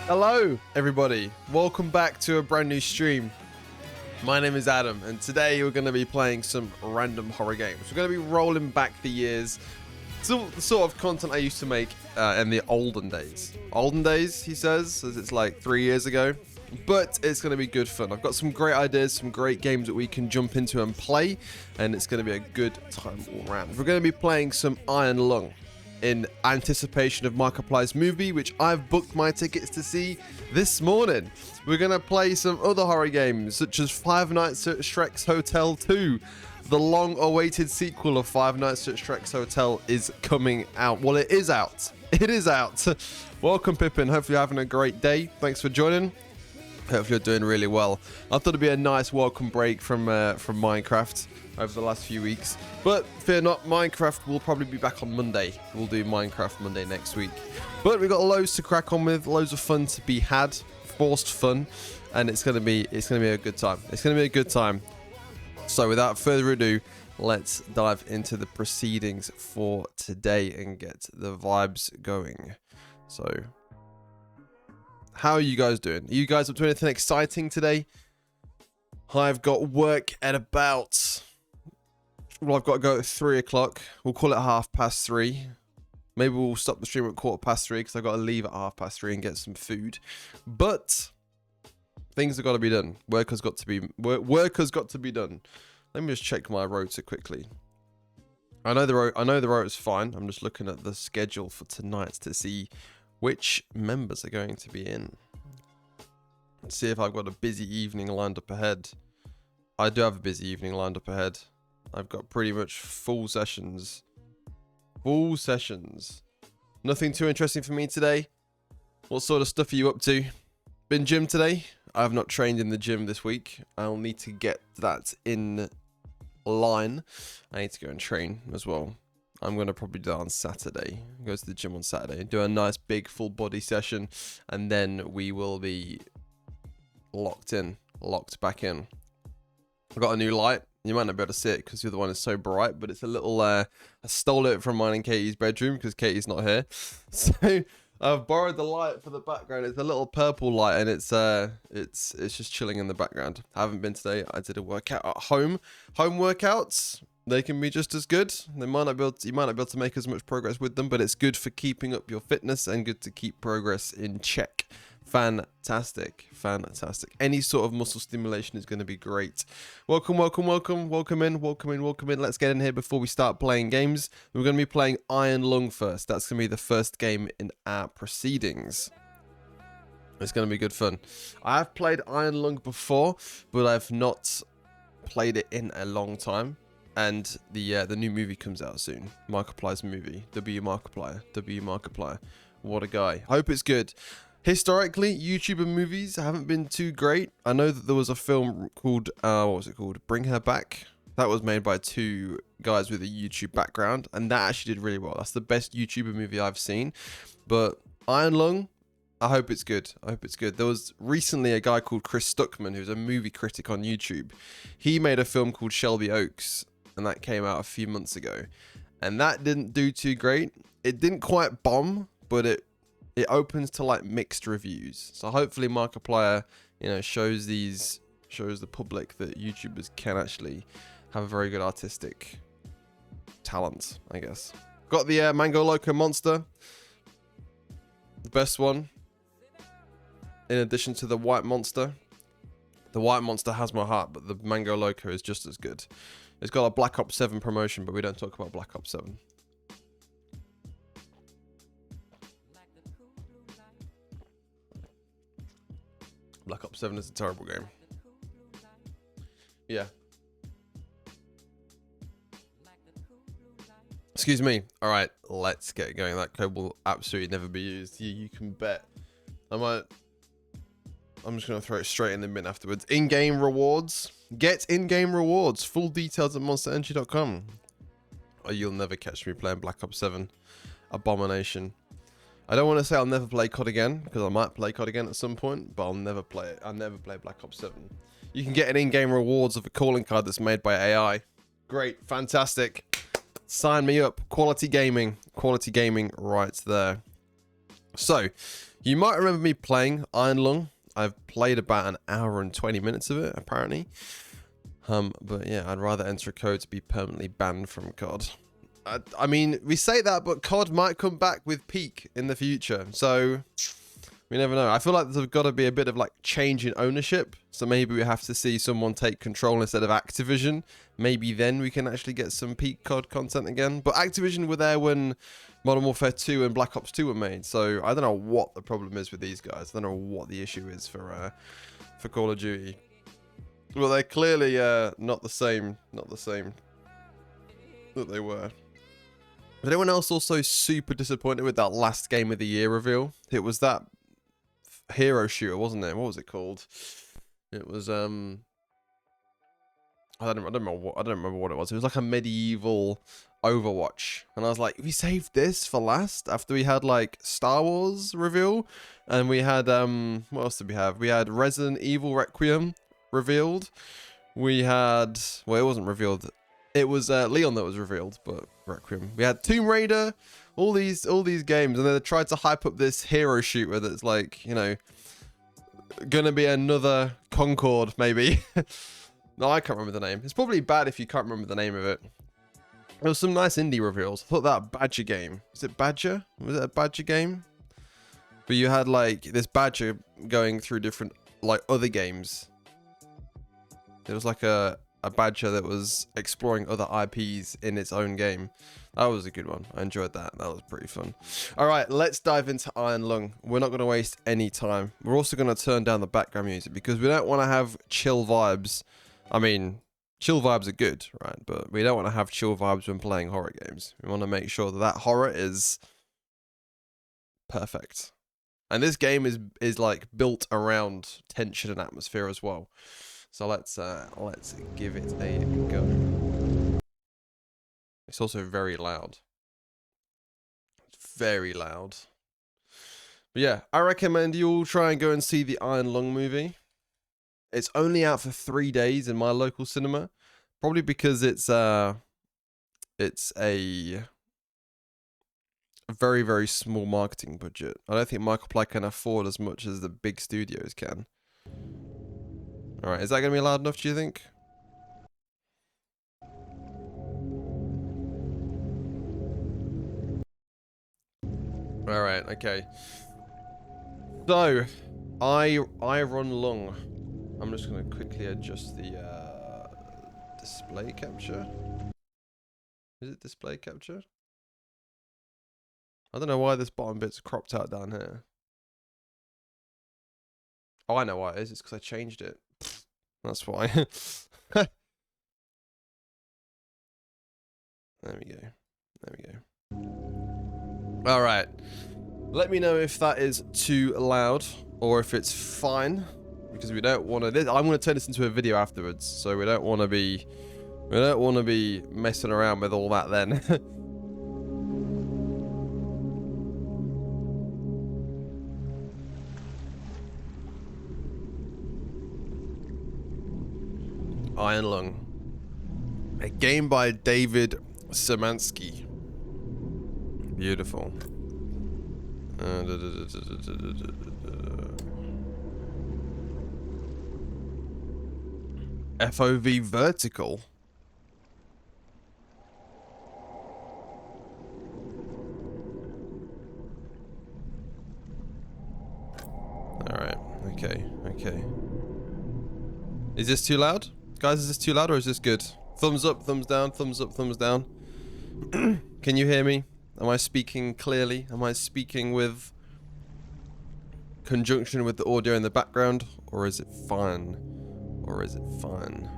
Hello everybody, welcome back to a brand new stream. My name is Adam and today we're going to be playing some random horror games. We're going to be rolling back the years, the sort of content I used to make in the olden days. Olden days, he says, as it's like 3 years ago, but it's going to be good fun. I've got some great ideas, some great games that we can jump into and play, and it's going to be a good time all around. We're going to be playing some Iron Lung in anticipation of Markiplier's movie, which I've booked my tickets to see this morning. We're going to play some other horror games, such as Five Nights at Shrek's Hotel 2. The long-awaited sequel of Five Nights at Shrek's Hotel is coming out. Well, it is out. It is out. Welcome, Pippin. Hopefully you're having a great day. Thanks for joining. Hopefully you're doing really well. I thought it'd be a nice welcome break from Minecraft over the last few weeks. But fear not, Minecraft will probably be back on Monday. We'll do Minecraft Monday next week. But we've got loads to crack on with, loads of fun to be had, forced fun, and it's gonna be a good time. It's gonna be a good time. So without further ado, let's dive into the proceedings for today and get the vibes going. So, how are you guys doing? Are you guys up to anything exciting today? I've got work at about... Well, I've got to go at 3 o'clock. We'll call it 3:30. Maybe we'll stop the stream at 3:15 because I've got to leave at 3:30 and get some food. But things have got to be done. Work has got to be done. Let me just check my rota quickly. I know the rota is fine. I'm just looking at the schedule for tonight to see which members are going to be in. Let's see if I've got a busy evening lined up ahead. I do have a busy evening lined up ahead. I've got pretty much full sessions. Full sessions. Nothing too interesting for me today. What sort of stuff are you up to? Been gym today? I have not trained in the gym this week. I'll need to get that in line. I need to go and train as well. I'm going to probably do that on Saturday. Go to the gym on Saturday. Do a nice big full body session. And then we will be locked back in. I've got a new light. You might not be able to see it because the other one is so bright, but it's a little, I stole it from mine in Katie's bedroom because Katie's not here. So I've borrowed the light for the background. It's a little purple light and it's just chilling in the background. I haven't been today. I did a workout at home. Home workouts, they can be just as good. You might not be able to make as much progress with them, but it's good for keeping up your fitness and good to keep progress in check. Fantastic. Any sort of muscle stimulation is going to be great. Welcome in. Let's get in here before we start playing games. We're going to be playing Iron Lung first. That's going to be the first game in our proceedings. It's going to be good fun. I have played Iron Lung before, but I've not played it in a long time. And the new movie comes out soon. Markiplier's movie. W Markiplier. What a guy. I hope it's good. Historically, YouTuber movies haven't been too great. I know that there was a film called, what was it called? Bring Her Back. That was made by two guys with a YouTube background, and that actually did really well. That's the best YouTuber movie I've seen. But Iron Lung, I hope it's good. There was recently a guy called Chris Stuckman, who's a movie critic on YouTube. He made a film called Shelby Oaks, and that came out a few months ago. And that didn't do too great. It didn't quite bomb, but it opens to like mixed reviews. So hopefully Markiplier, shows the public that YouTubers can actually have a very good artistic talent, I guess. Got the Mango Loco monster, the best one. In addition to the white monster. The white monster has my heart, but the Mango Loco is just as good. It's got a Black Ops 7 promotion, but we don't talk about Black Ops 7. Black Ops 7 is a terrible game. Yeah. Excuse me. All right, let's get going. That code will absolutely never be used. You can bet. I'm just going to throw it straight in the bin afterwards. In-game rewards. Get in-game rewards. Full details at monsterenergy.com. Or you'll never catch me playing Black Ops 7. Abomination. I don't want to say I'll never play COD again, because I might play COD again at some point, but I'll never play it. I'll never play Black Ops 7. You can get an in-game rewards of a calling card that's made by AI. Great, fantastic. Sign me up. Quality gaming right there. So, You might remember me playing Iron Lung. I've played about an hour and 20 minutes of it, apparently. But yeah, I'd rather enter a code to be permanently banned from COD. I mean, we say that, but COD might come back with Peak in the future, so we never know. I feel like there's got to be a bit of like change in ownership, so maybe we have to see someone take control instead of Activision. Maybe then we can actually get some Peak COD content again. But Activision were there when Modern Warfare 2 and Black Ops 2 were made, so I don't know what the problem is with these guys. I don't know what the issue is for Call of Duty. Well, they're clearly not the same that they were. Was anyone else also super disappointed with that last Game of the Year reveal? It was that hero shooter, wasn't it? What was it called? It was I don't remember what it was. It was like a medieval Overwatch, and I was like, we saved this for last after we had like Star Wars reveal, and we had what else did we have? We had Resident Evil Requiem revealed. We had, well, it wasn't revealed. It was Leon that was revealed, but Requiem. We had Tomb Raider, all these games, and then they tried to hype up this hero shooter that's like, you know, gonna be another Concord maybe. No, I can't remember the name. It's probably bad if you can't remember the name of it. There was some nice indie reveals. I thought that Badger game. Was it Badger? Was it a Badger game? But you had like this Badger going through different like other games. It was like a Badger that was exploring other IPs in its own game. That was a good one. I enjoyed that. That was pretty fun. All right, let's dive into Iron Lung. We're not going to waste any time. We're also going to turn down the background music because we don't want to have chill vibes. I mean, chill vibes are good, right? But we don't want to have chill vibes when playing horror games. We want to make sure that horror is perfect. And this game is like built around tension and atmosphere as well. So let's give it a go. It's also very loud. It's very loud. But yeah, I recommend you all try and go and see the Iron Lung movie. It's only out for 3 days in my local cinema, probably because it's a very, very small marketing budget. I don't think Michael Play can afford as much as the big studios can. All right, is that going to be loud enough, do you think? All right, okay. So, I run Lung. I'm just going to quickly adjust the display capture. Is it display capture? I don't know why this bottom bit's cropped out down here. Oh, I know why it is. It's because I changed it. That's why. There we go. There we go. All right. Let me know if that is too loud or if it's fine, because we don't want to. I'm going to turn this into a video afterwards, so we don't want to be messing around with all that then. Iron Lung, a game by David Szymanski. Beautiful. FOV vertical. All right. Okay. Okay. Is this too loud? Guys, is this too loud or is this good? Thumbs up, thumbs down, thumbs up, thumbs down. Can you hear me? Am I speaking clearly? Am I speaking with conjunction with the audio in the background? Or is it fine? Or is it fine?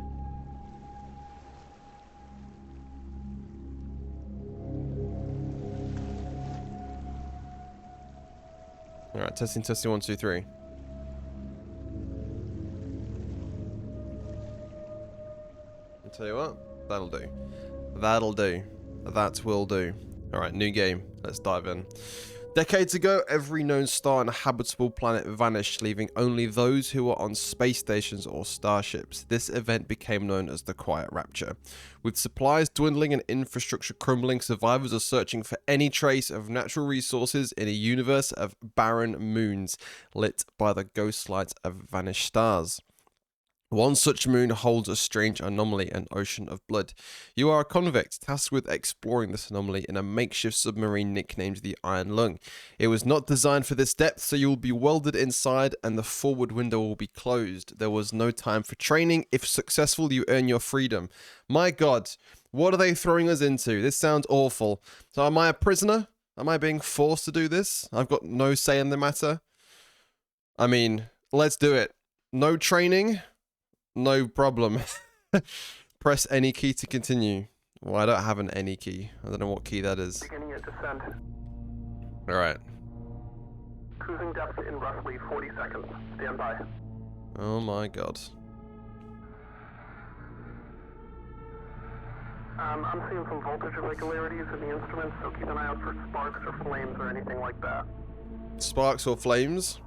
Alright, testing, testing, 1, 2, 3. I'll tell you what, that'll do. That'll do. That will do. Alright, new game. Let's dive in. Decades ago, every known star on a habitable planet vanished, leaving only those who were on space stations or starships. This event became known as the Quiet Rapture. With supplies dwindling and infrastructure crumbling, survivors are searching for any trace of natural resources in a universe of barren moons, lit by the ghost lights of vanished stars. One such moon holds a strange anomaly, an ocean of blood. You are a convict, tasked with exploring this anomaly in a makeshift submarine nicknamed the Iron Lung. It was not designed for this depth, so you will be welded inside and the forward window will be closed. There was no time for training. If successful, you earn your freedom. My God, what are they throwing us into? This sounds awful. So am I a prisoner? Am I being forced to do this? I've got no say in the matter. I mean, let's do it. No training? No problem. Press any key to continue. Well, I don't have an any key. I don't know what key that is. Beginning your descent. Alright. Cruising depth in roughly 40 seconds. Stand by. Oh my God. I'm seeing some voltage irregularities in the instruments, so keep an eye out for sparks or flames or anything like that. Sparks or flames?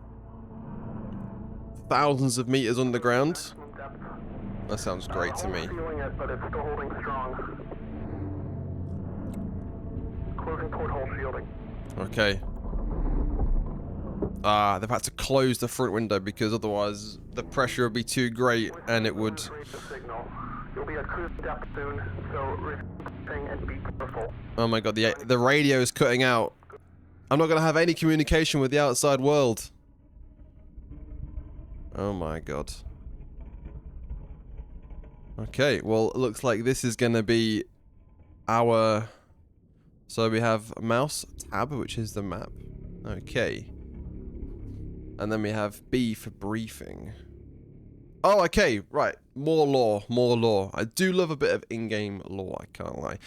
Thousands of meters underground? That sounds great to me. Feeling it, but it's still holding strong. Closing porthole shielding. Okay. They've had to close the front window because otherwise the pressure would be too great and it would... You'll be at cruise depth soon, so returning and be careful. Oh my God, the radio is cutting out. I'm not going to have any communication with the outside world. Oh my God. Okay, well, it looks like this is going to be our... So we have mouse tab, which is the map. Okay. And then we have B for briefing. Oh, okay, right. More lore, more lore. I do love a bit of in-game lore, I can't lie.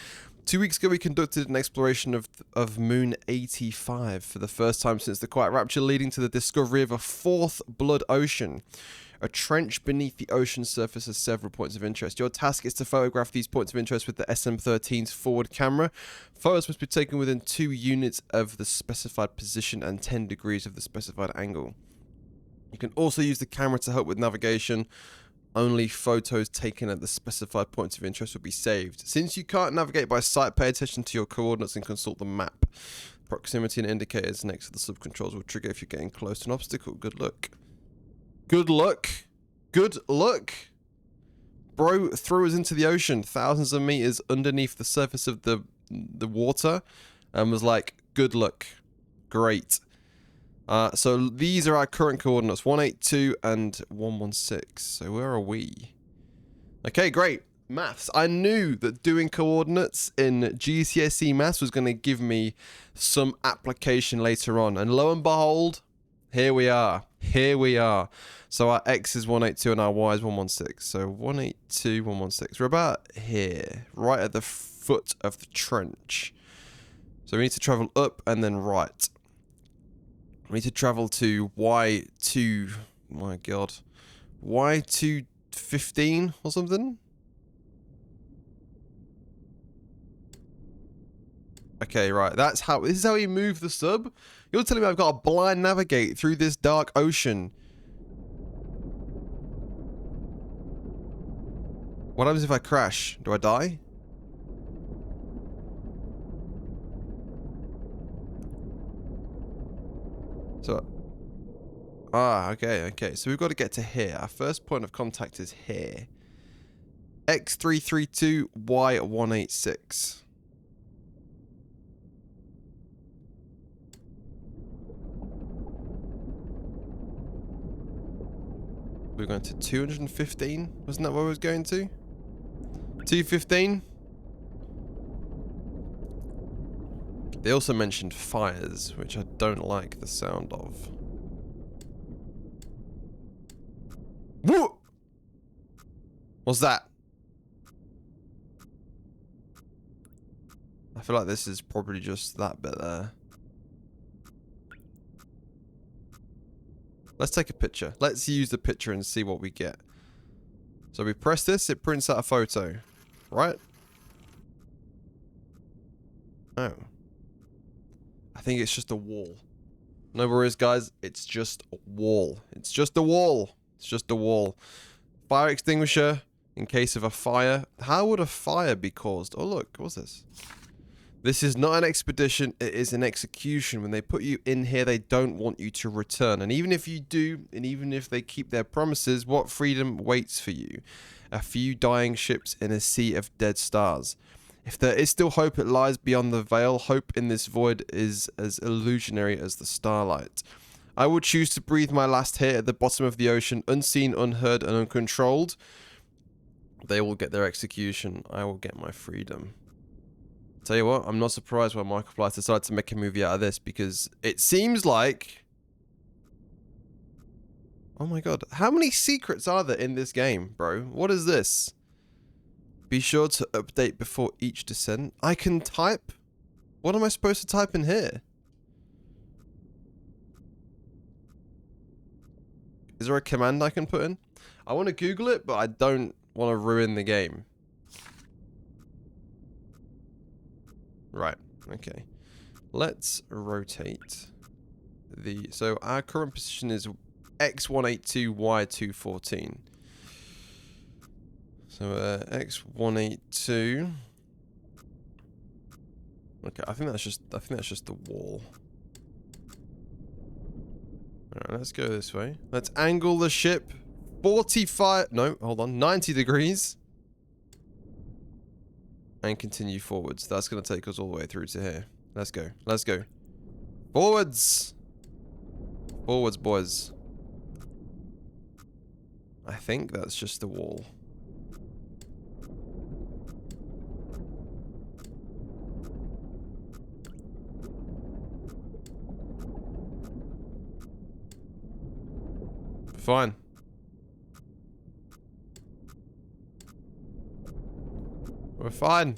2 weeks ago, we conducted an exploration of Moon 85 for the first time since the Quiet Rapture, leading to the discovery of a fourth blood ocean. A trench beneath the ocean surface has several points of interest. Your task is to photograph these points of interest with the SM-13's forward camera. Photos must be taken within 2 units of the specified position and 10 degrees of the specified angle. You can also use the camera to help with navigation. Only photos taken at the specified points of interest will be saved. Since you can't navigate by sight, pay attention to your coordinates and consult the map. Proximity and indicators next to the sub-controls will trigger if you're getting close to an obstacle. Good luck. Good luck. Good luck. Bro threw us into the ocean thousands of meters underneath the surface of the water and was like, good luck. Great. So these are our current coordinates, 182 and 116. So where are we? Okay, great. Maths. I knew that doing coordinates in GCSE maths was going to give me some application later on. And lo and behold, here we are. Here we are. So our X is 182 and our Y is 116. So 182, 116. We're about here, right at the foot of the trench. So we need to travel up and then right. We need to travel to Y2, my God, Y215 or something? Okay, right, this is how you move the sub? You're telling me I've got to blind navigate through this dark ocean. What happens if I crash? Do I die? So, okay. So we've got to get to here. Our first point of contact is here. X332, Y186. We're going to 215. Wasn't that where we was going to? 215. They also mentioned fires, which I don't like the sound of. Whoa! What's that? I feel like this is probably just that bit there. Let's take a picture. Let's use the picture and see what we get. So we press this, it prints out a photo, right? Oh. I think it's just a wall. No worries, guys. It's just a wall. It's just a wall. It's just a wall. Fire extinguisher in case of a fire. How would a fire be caused? Oh, look. What's this? This is not an expedition. It is an execution. When they put you in here, they don't want you to return. And even if you do, and even if they keep their promises, what freedom waits for you? A few dying ships in a sea of dead stars. If there is still hope, it lies beyond the veil. Hope in this void is as illusionary as the starlight. I will choose to breathe my last here at the bottom of the ocean, unseen, unheard, and uncontrolled. They will get their execution. I will get my freedom. Tell you what, I'm not surprised why Markiplier decided to make a movie out of this, because it seems like... Oh my god. How many secrets are there in this game, bro? What is this? Be sure to update before each descent. I can type? What am I supposed to type in here? Is there a command I can put in? I want to Google it, but I don't want to ruin the game. Right, okay. Let's rotate the... So our current position is X182, Y214. So X182. Okay, I think that's just the wall. Alright, let's go this way. Let's angle the ship 45, no, hold on, 90 degrees. And continue forwards. That's going to take us all the way through to here. Let's go. Let's go. Forwards! Forwards, boys. I think that's just the wall. Fine. We're fine.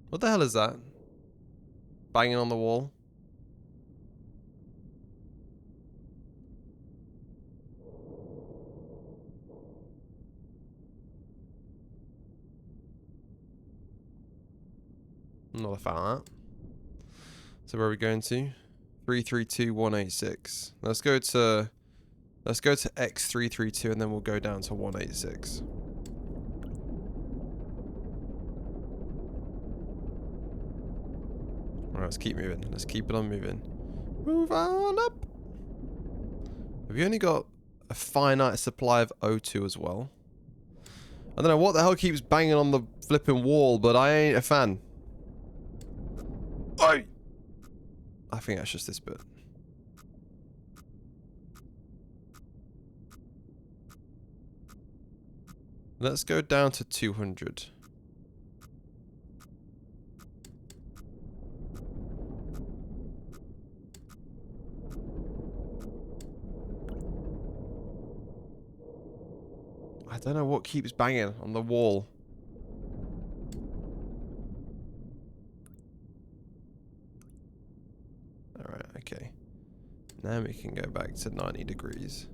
What the hell is that? Banging on the wall. Not a fan of that. So where are we going to? 332186. Let's go to X332 and then we'll go down to 186. Alright, let's keep moving. Let's keep it on moving. Move on up. Have you only got a finite supply of O2 as well? I don't know what the hell keeps banging on the flipping wall, but I ain't a fan. Oh! I think that's just this bit. Let's go down to 200. I don't know what keeps banging on the wall. Alright, okay. Now we can go back to 90 degrees.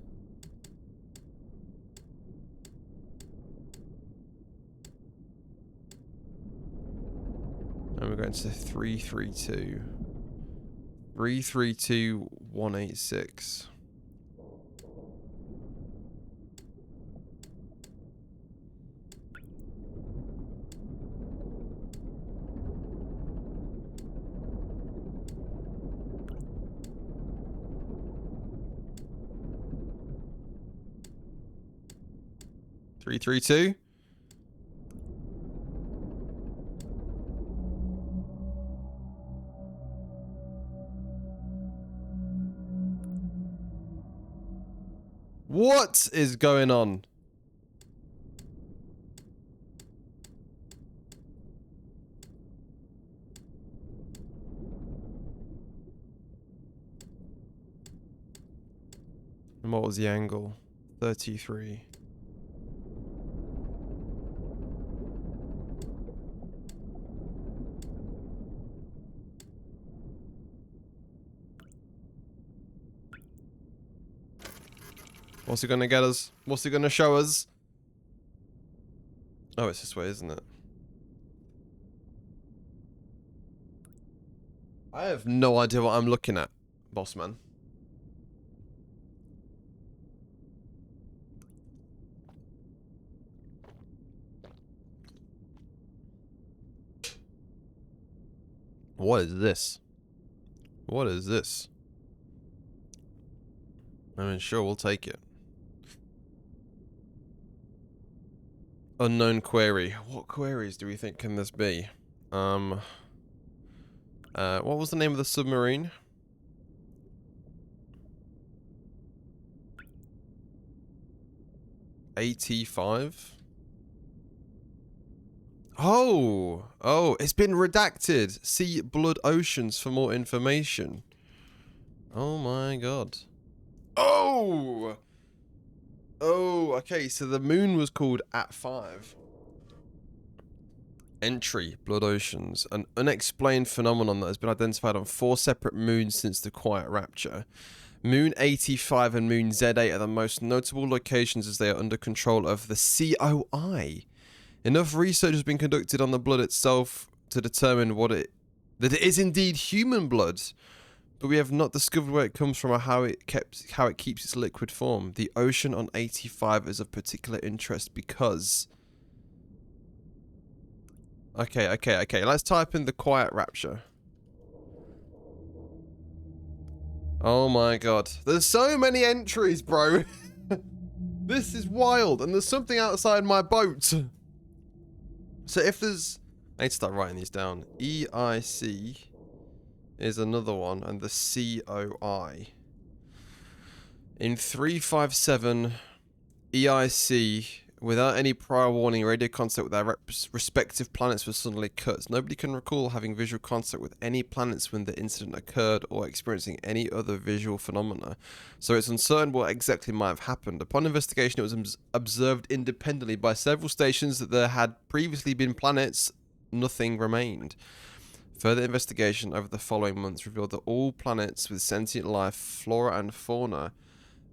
And we're going to 332. 332186. Three, three, two. What is going on? And what was the angle? 33. What's he gonna get us? What's he gonna show us? Oh, it's this way, isn't it? I have no idea what I'm looking at, boss man. What is this? What is this? I mean, sure, we'll take it. Unknown query. What queries do we think can this be? What was the name of the submarine? AT5? Oh, it's been redacted. See Blood Oceans for more information. Oh my god. Oh, okay, so the moon was called At5. Entry, Blood Oceans, an unexplained phenomenon that has been identified on 4 separate moons since the Quiet Rapture. Moon 85 and Moon Z8 are the most notable locations as they are under control of the COI. Enough research has been conducted on the blood itself to determine that it is indeed human blood, but we have not discovered where it comes from or how it keeps its liquid form. The ocean on 85 is of particular interest because... Okay. Let's type in the Quiet Rapture. Oh my god. There's so many entries, bro. This is wild. And there's something outside my boat. So if there's... I need to start writing these down. EIC is another one. And the COI. In 357, EIC... Without any prior warning, radio contact with our respective planets was suddenly cut. Nobody can recall having visual contact with any planets when the incident occurred or experiencing any other visual phenomena. So it's uncertain what exactly might have happened. Upon investigation, it was observed independently by several stations that there had previously been planets. Nothing remained. Further investigation over the following months revealed that all planets with sentient life, flora and fauna,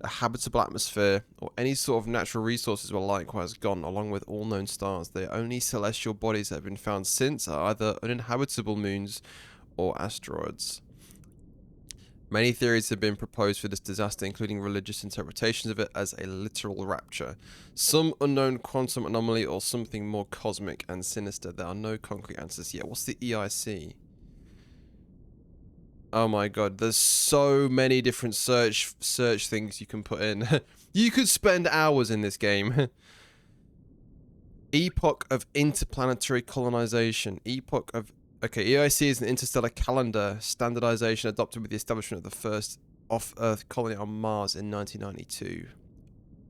a habitable atmosphere, or any sort of natural resources were likewise gone, along with all known stars. The only celestial bodies that have been found since are either uninhabitable moons or asteroids. Many theories have been proposed for this disaster, including religious interpretations of it as a literal rapture, some unknown quantum anomaly, or something more cosmic and sinister. There are no concrete answers yet. What's the EIC? Oh my god, there's so many different search things you can put in. You could spend hours in this game. Epoch of interplanetary colonization. Epoch of... Okay, EIC is an interstellar calendar standardization adopted with the establishment of the first off-Earth colony on Mars in 1992.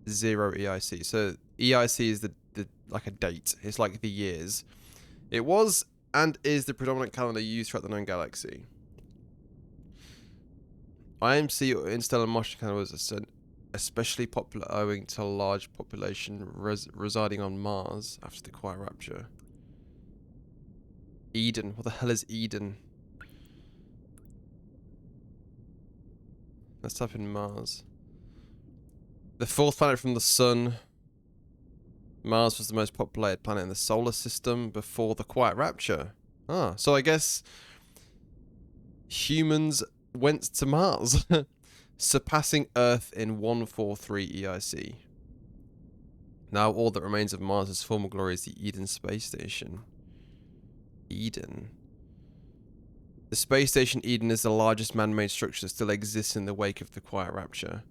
0 EIC. So EIC is the like a date. It's like the years. It was and is the predominant calendar used throughout the known galaxy. IMC or interstellar Martian calendar was especially popular owing to a large population residing on Mars after the Quiet Rapture. Eden. What the hell is Eden? Let's type in Mars. The 4th planet from the Sun. Mars was the most populated planet in the solar system before the Quiet Rapture. Ah, so I guess humans went to Mars, surpassing Earth in 143 EIC. Now all that remains of Mars' former glory is the Eden space station. Eden. The space station Eden is the largest man-made structure that still exists in the wake of the Quiet Rapture.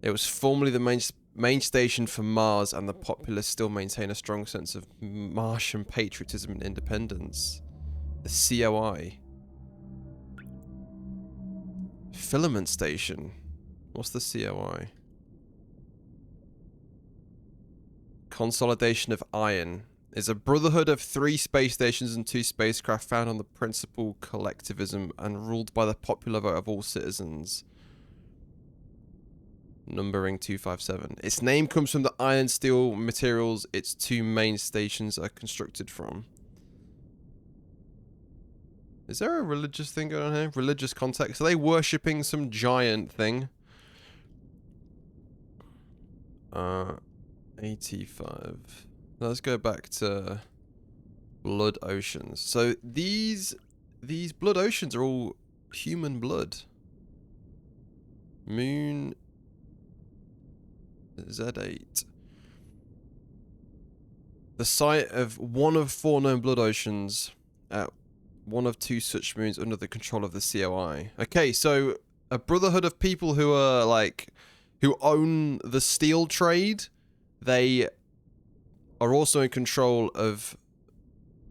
It was formerly the main station for Mars, and the populace still maintain a strong sense of Martian patriotism and independence. The COI. Filament Station. What's the COI? Consolidation of Iron is a brotherhood of 3 space stations and 2 spacecraft found on the principle collectivism and ruled by the popular vote of all citizens. Numbering 257. Its name comes from the iron steel materials its 2 main stations are constructed from. Is there a religious thing going on here? Religious context? Are they worshipping some giant thing? 85. Let's go back to Blood Oceans. So these these blood oceans are all human blood. Moon Z8. The site of one of 4 known blood oceans at one of 2 such moons under the control of the COI. Okay, so a brotherhood of people who are like, who own the steel trade, they are also in control of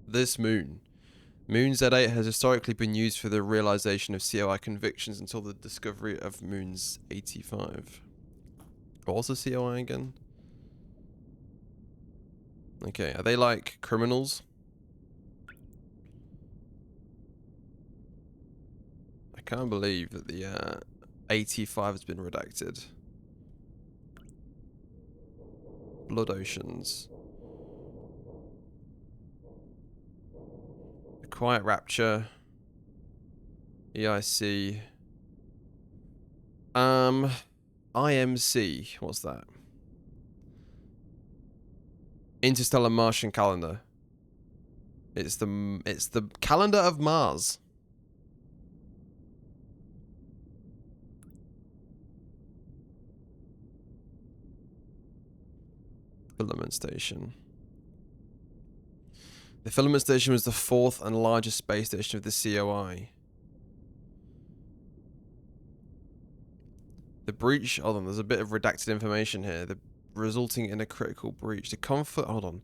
this moon. Moon Z8 has historically been used for the realization of COI convictions until the discovery of Moon's 85. What's the COI again? Okay, are they like criminals? I can't believe that the 85 has been redacted. Blood Oceans. Quiet Rapture. EIC. IMC. What's that? Interstellar Martian Calendar. It's the calendar of Mars. Filament Station. The Filament Station was the 4th and largest space station of the COI. The breach, hold on, there's a bit of redacted information here. Resulting in a critical breach. The conflict, hold on.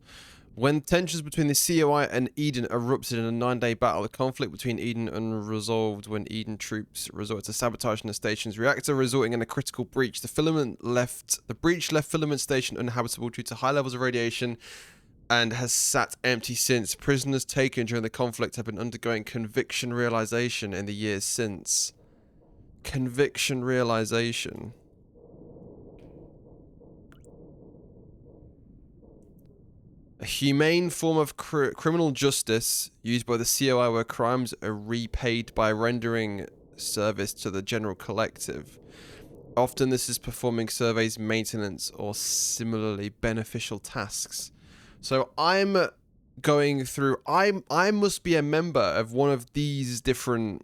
When tensions between the COI and Eden erupted in a 9-day battle, the conflict between Eden unresolved when Eden troops resorted to sabotaging the station's reactor, resulting in a critical breach. The breach left Filament Station uninhabitable due to high levels of radiation and has sat empty since. Prisoners taken during the conflict have been undergoing conviction realization in the years since. Conviction realization. A humane form of criminal justice used by the COI where crimes are repaid by rendering service to the general collective. Often this is performing surveys, maintenance, or similarly beneficial tasks. So I'm going through... I must be a member of one of these different...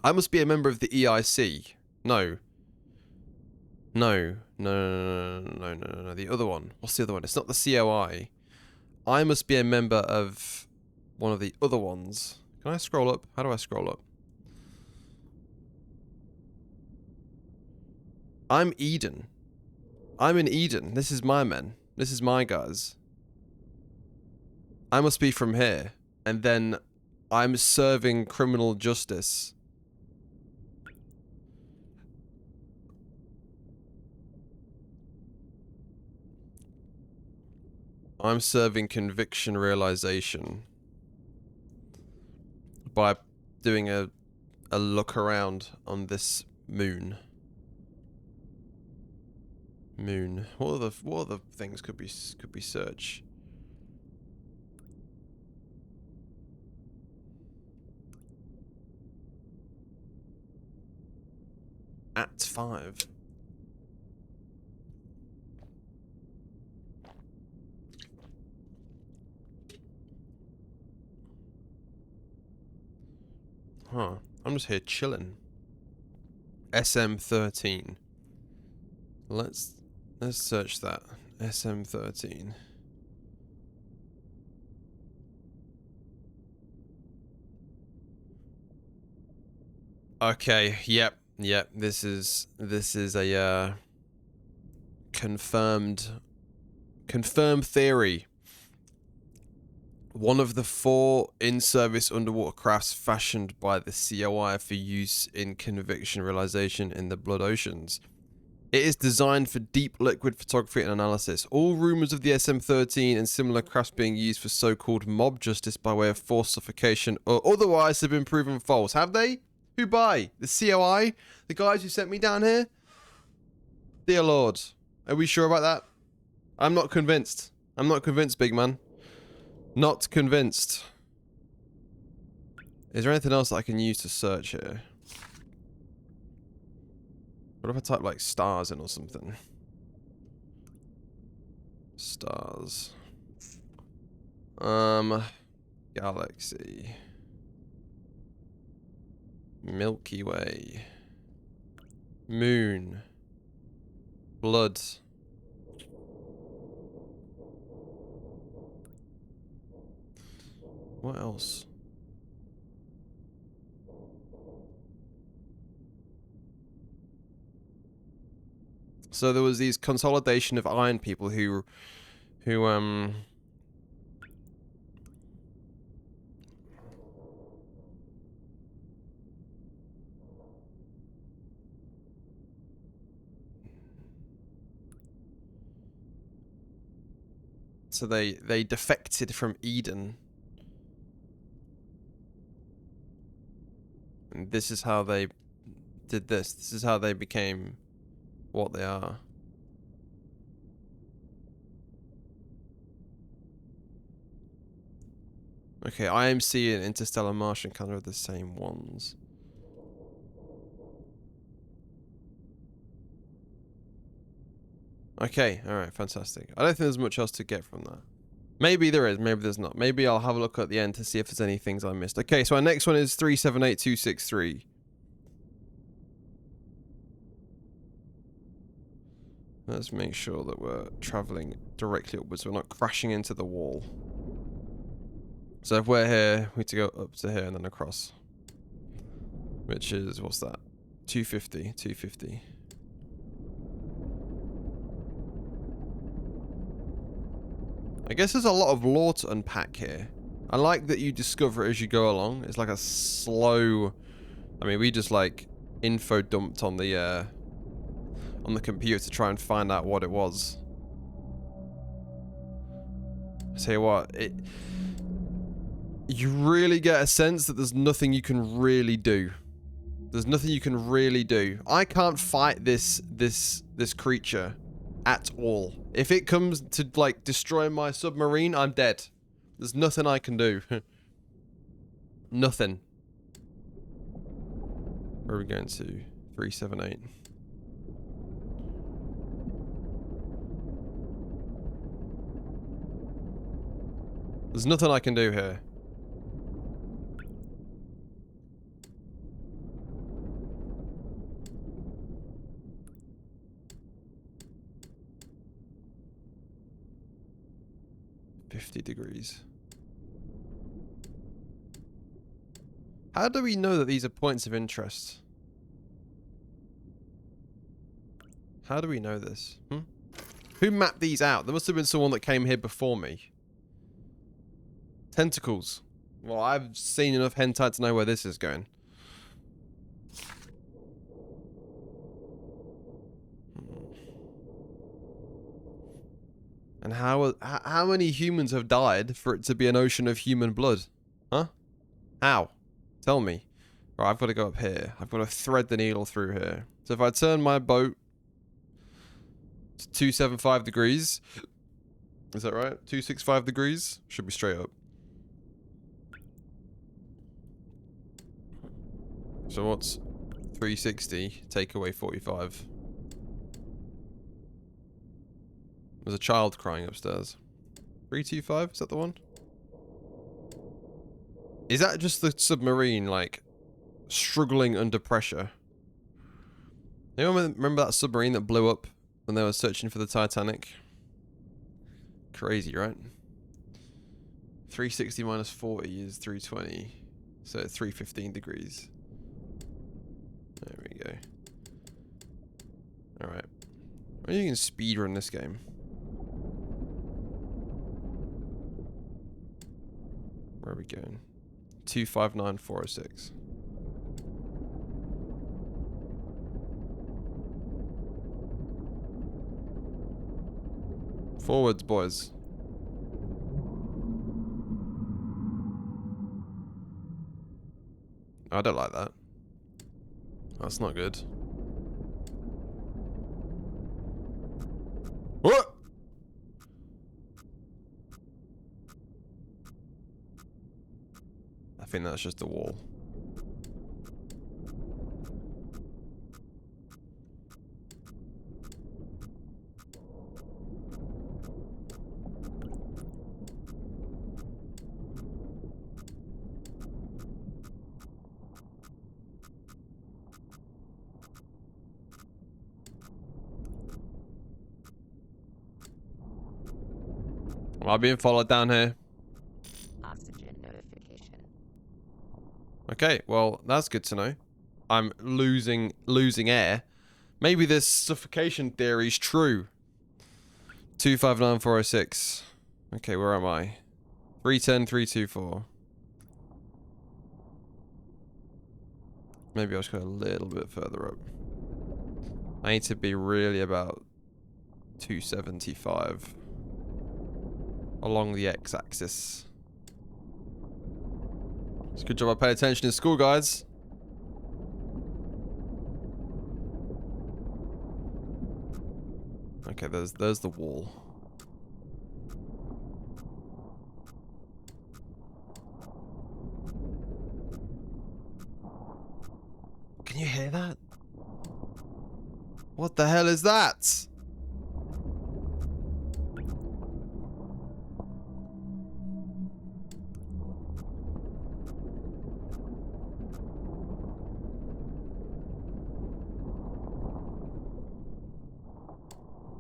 I must be a member of the EIC. No. No. No. The other one. What's the other one? It's not the COI. I must be a member of one of the other ones. Can I scroll up? How do I scroll up? I'm Eden. I'm in Eden. This is my men. This is my guys. I must be from here. And then I'm serving criminal justice. I'm serving conviction realization by doing a look around on this moon. Moon. What other things could be search? At 5. Huh. I'm just here chilling. SM13. Let's search that. SM13. Okay, yep. This is a confirmed theory. One of the 4 in-service underwater crafts fashioned by the COI for use in conviction realization in the Blood Oceans. It is designed for deep liquid photography and analysis. All rumors of the SM13 and similar crafts being used for so-called mob justice by way of forced suffocation or otherwise have been proven false. Have they? Who by? The COI? The guys who sent me down here? Dear Lord. Are we sure about that? I'm not convinced. I'm not convinced, big man. Not convinced. Is there anything else that I can use to search here? What if I type like stars in or something? Stars. Galaxy. Milky Way. Moon. Blood. What else? So there was these consolidation of iron people who so they defected from Eden. And this is how they did this. This is how they became what they are. Okay, IMC and Interstellar Martian kind of are the same ones. Okay, alright, fantastic. I don't think there's much else to get from that. Maybe there is, maybe there's not. Maybe I'll have a look at the end to see if there's any things I missed. Okay, so our next one is 378263. Let's make sure that we're traveling directly upwards. We're not crashing into the wall. So if we're here, we need to go up to here and then across. Which is, what's that? 250, 250. I guess there's a lot of lore to unpack here. I like that you discover it as you go along. It's like a slow... I mean, we just like info dumped on the computer to try and find out what it was. I tell you what, you really get a sense that there's nothing you can really do. There's nothing you can really do. I can't fight this creature at all. If it comes to like destroy my submarine, I'm dead. There's nothing I can do. Nothing. Where are we going to? 378. There's nothing I can do here. $50. How do we know that these are points of interest? How do we know this? Who mapped these out? There must have been someone that came here before me. Tentacles. Well, I've seen enough hentai to know where this is going. And how many humans have died for it to be an ocean of human blood? Huh? How? Tell me. Right, I've got to go up here. I've got to thread the needle through here. So if I turn my boat to 275 degrees, is that right? 265 degrees? Should be straight up. So what's 360? Take away 45. There's a child crying upstairs. 325? Is that the one? Is that just the submarine, like, struggling under pressure? Anyone remember that submarine that blew up when they were searching for the Titanic? Crazy, right? 360 minus 40 is 320. So 315 degrees. There we go. Alright. Well, you can speedrun this game. Where are we going? 259406. Forwards, boys. I don't like that. That's not good. What? I think that's just a wall. Am I being followed down here? Oxygen notification. Okay, well, that's good to know. I'm losing air. Maybe this suffocation theory is true. 259406. Okay, where am I? 310, 324. Maybe I'll just go a little bit further up. I need to be really about 275 along the x-axis. It's a good job I paid attention in school, guys. Okay, there's the wall. Can you hear that? What the hell is that?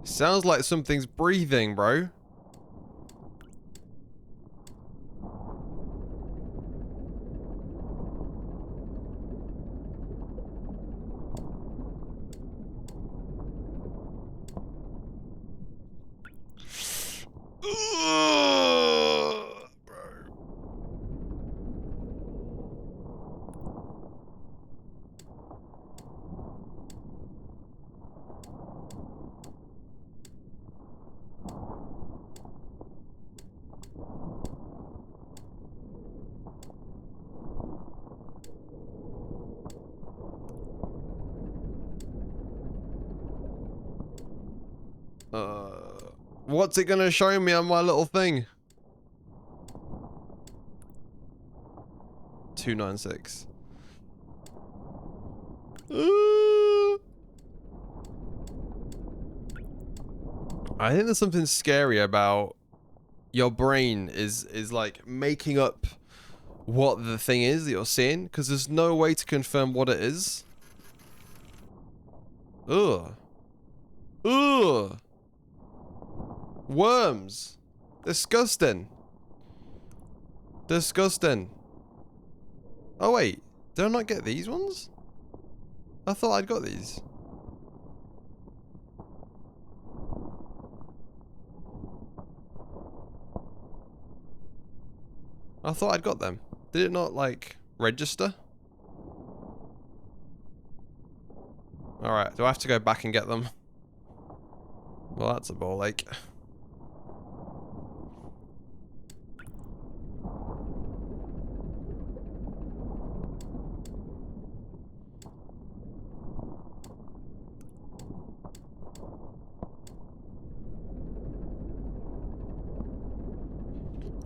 Sounds like something's breathing, bro. What's it gonna show me on my little thing? 296. I think there's something scary about your brain is like making up what the thing is that you're seeing, because there's no way to confirm what it is. Ugh. Ugh. Worms. Disgusting. Disgusting. Oh wait, did I not get these ones? I thought I'd got these. I thought I'd got them. Did it not, like, register? Alright, do I have to go back and get them? Well, that's a ball ache.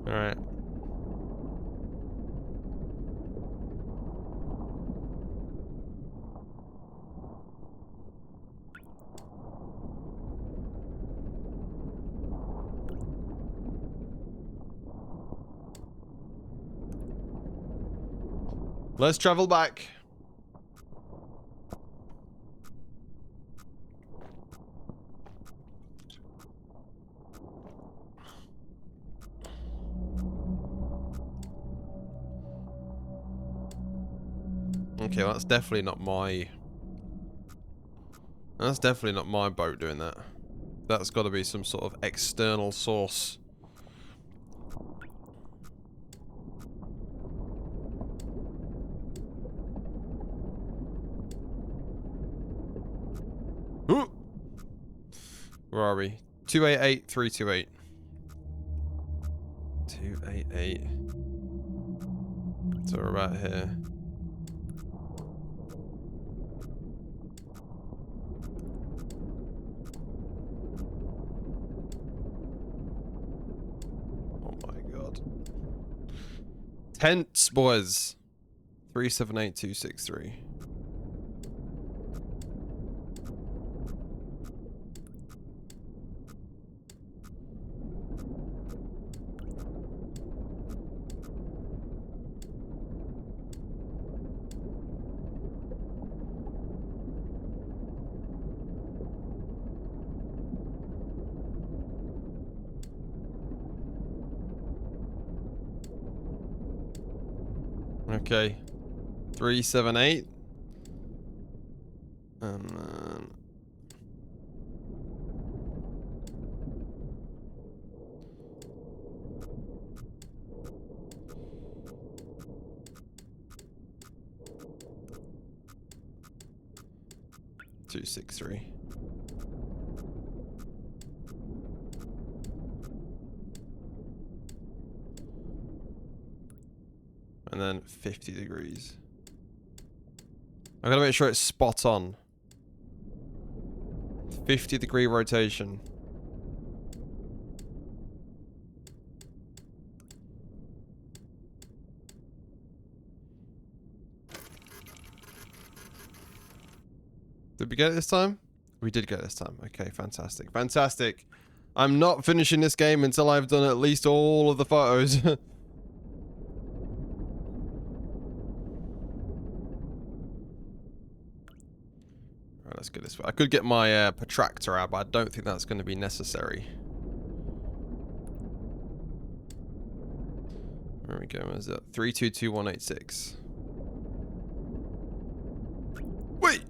Alright. Let's travel back. Okay, well, that's definitely not my... That's definitely not my boat doing that. That's got to be some sort of external source. Ooh. Where are we? 288, 328. 288. So we're about here. Oh my god. Tents, boys. 378263. Okay. 378. And then... Two, 6, 3. And then 50 degrees. I gotta make sure it's spot on. 50-degree rotation. Did we get it this time? We did get it this time. Okay, fantastic. Fantastic. I'm not finishing this game until I've done at least all of the photos. Alright, let's get this way. I could get my protractor out, but I don't think that's going to be necessary. There we go. Where's that? 322-186. Wait!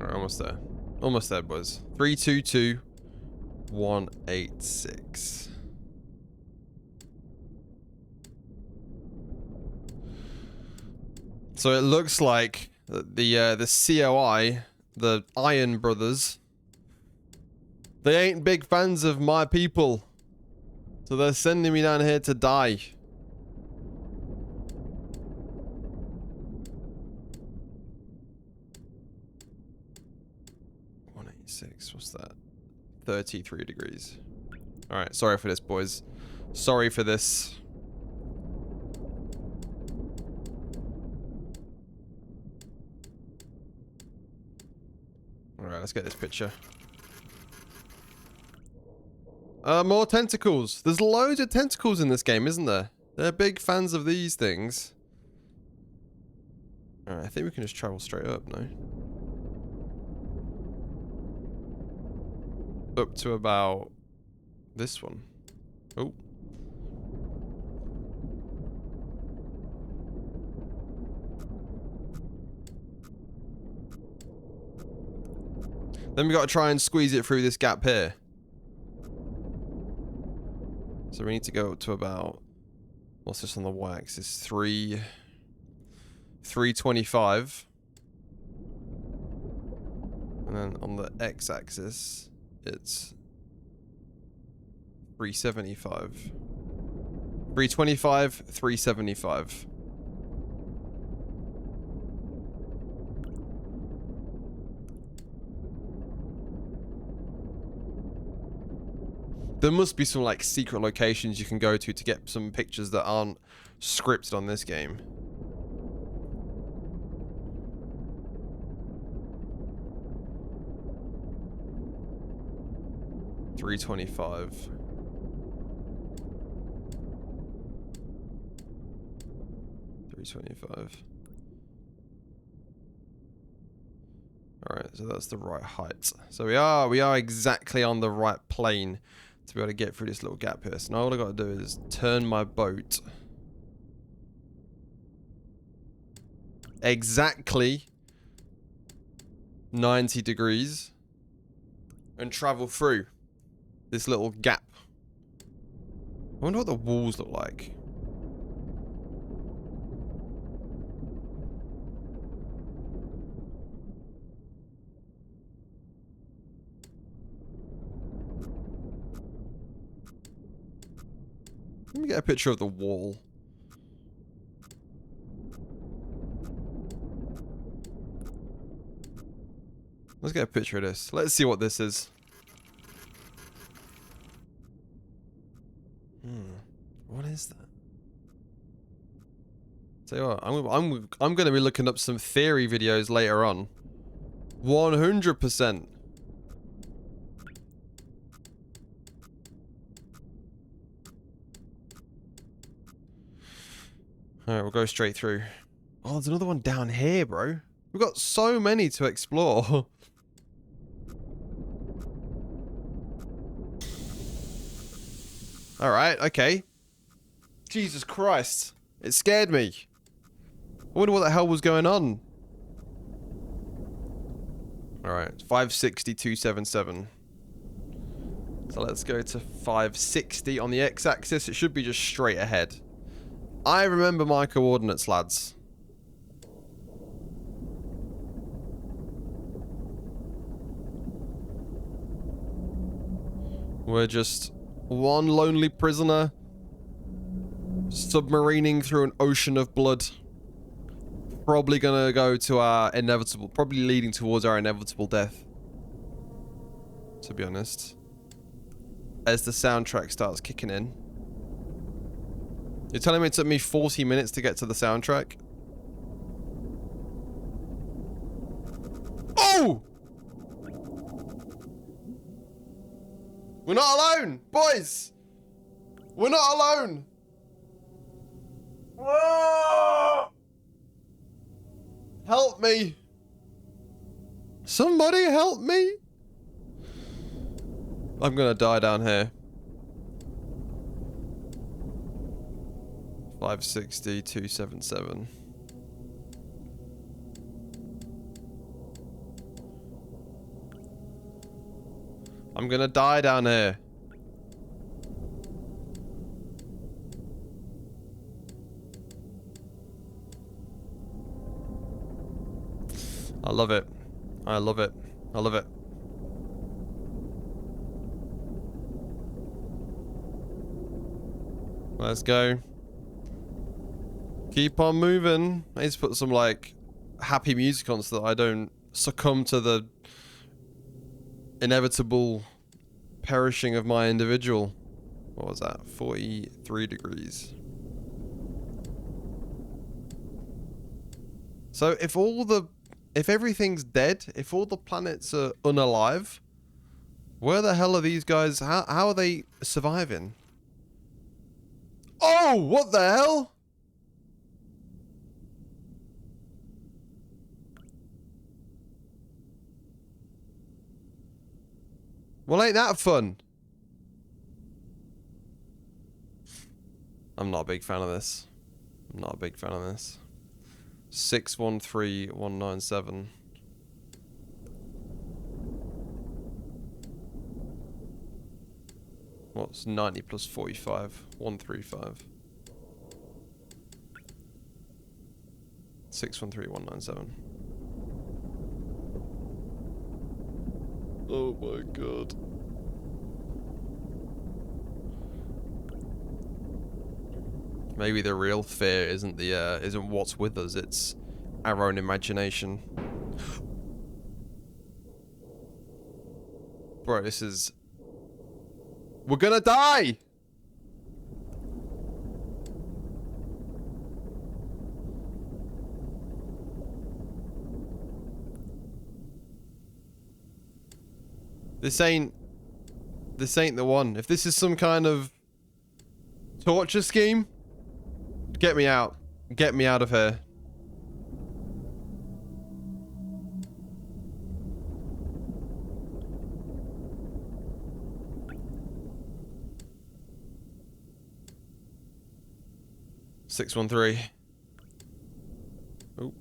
Alright, almost there. Almost there, boys. 322-186. So it looks like the COI, the Iron Brothers, they ain't big fans of my people. So they're sending me down here to die. What's that? 33 degrees. Alright, sorry for this, boys. Sorry for this. Alright, let's get this picture. More tentacles. There's loads of tentacles in this game, isn't there? They're big fans of these things. Alright, I think we can just travel straight up, no? Up to about this one. Oh. Then we got to try and squeeze it through this gap here. So we need to go up to about, what's this on the y-axis? 325. And then on the x-axis, it's 375. 325, 375. There must be some like secret locations you can go to get some pictures that aren't scripted on this game. $325. $325. Alright, so that's the right height. So we are exactly on the right plane to be able to get through this little gap here. So now all I got to do is turn my boat exactly 90 degrees and travel through this little gap. I wonder what the walls look like. Let me get a picture of the wall. Let's get a picture of this. Let's see what this is. What is that? Tell you what, I'm going to be looking up some theory videos later on. 100%. Alright, we'll go straight through. Oh, there's another one down here, bro. We've got so many to explore. Alright, okay. Jesus Christ. It scared me. I wonder what the hell was going on. Alright, 560, 277. So let's go to 560 on the x-axis. It should be just straight ahead. I remember my coordinates, lads. We're just one lonely prisoner submarining through an ocean of blood. Probably gonna go to our inevitable, probably leading towards our inevitable death. To be honest. As the soundtrack starts kicking in. You're telling me it took me 40 minutes to get to the soundtrack? Oh! We're not alone, boys! We're not alone! Whoa! Help me! Somebody help me! I'm gonna die down here. 560, 277. I'm gonna die down here. I love it. I love it. I love it. Let's go. Keep on moving. I need to put some, like, happy music on so that I don't succumb to the inevitable perishing of my individual. What was that? 43 degrees. So if everything's dead, if all the planets are unalive, where the hell are these guys? How are they surviving? Oh, what the hell? Well, ain't that fun? I'm not a big fan of this. I'm not a big fan of this. 613197. What's 90 plus 45? 135. 613197. Oh my god. Maybe the real fear isn't what's with us, it's our own imagination. Bro, this is... We're gonna die! This ain't the one. If this is some kind of torture scheme, get me out. Get me out of here. Six 1-3. Oh.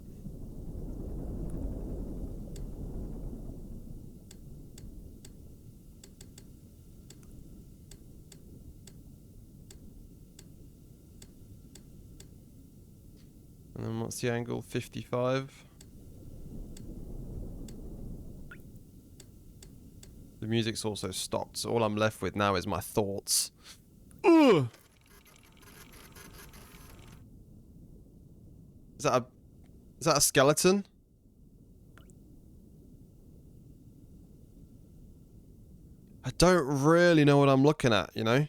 And then what's the angle? 55. The music's also stopped, so all I'm left with now is my thoughts. Ugh! Is that a skeleton? I don't really know what I'm looking at, you know?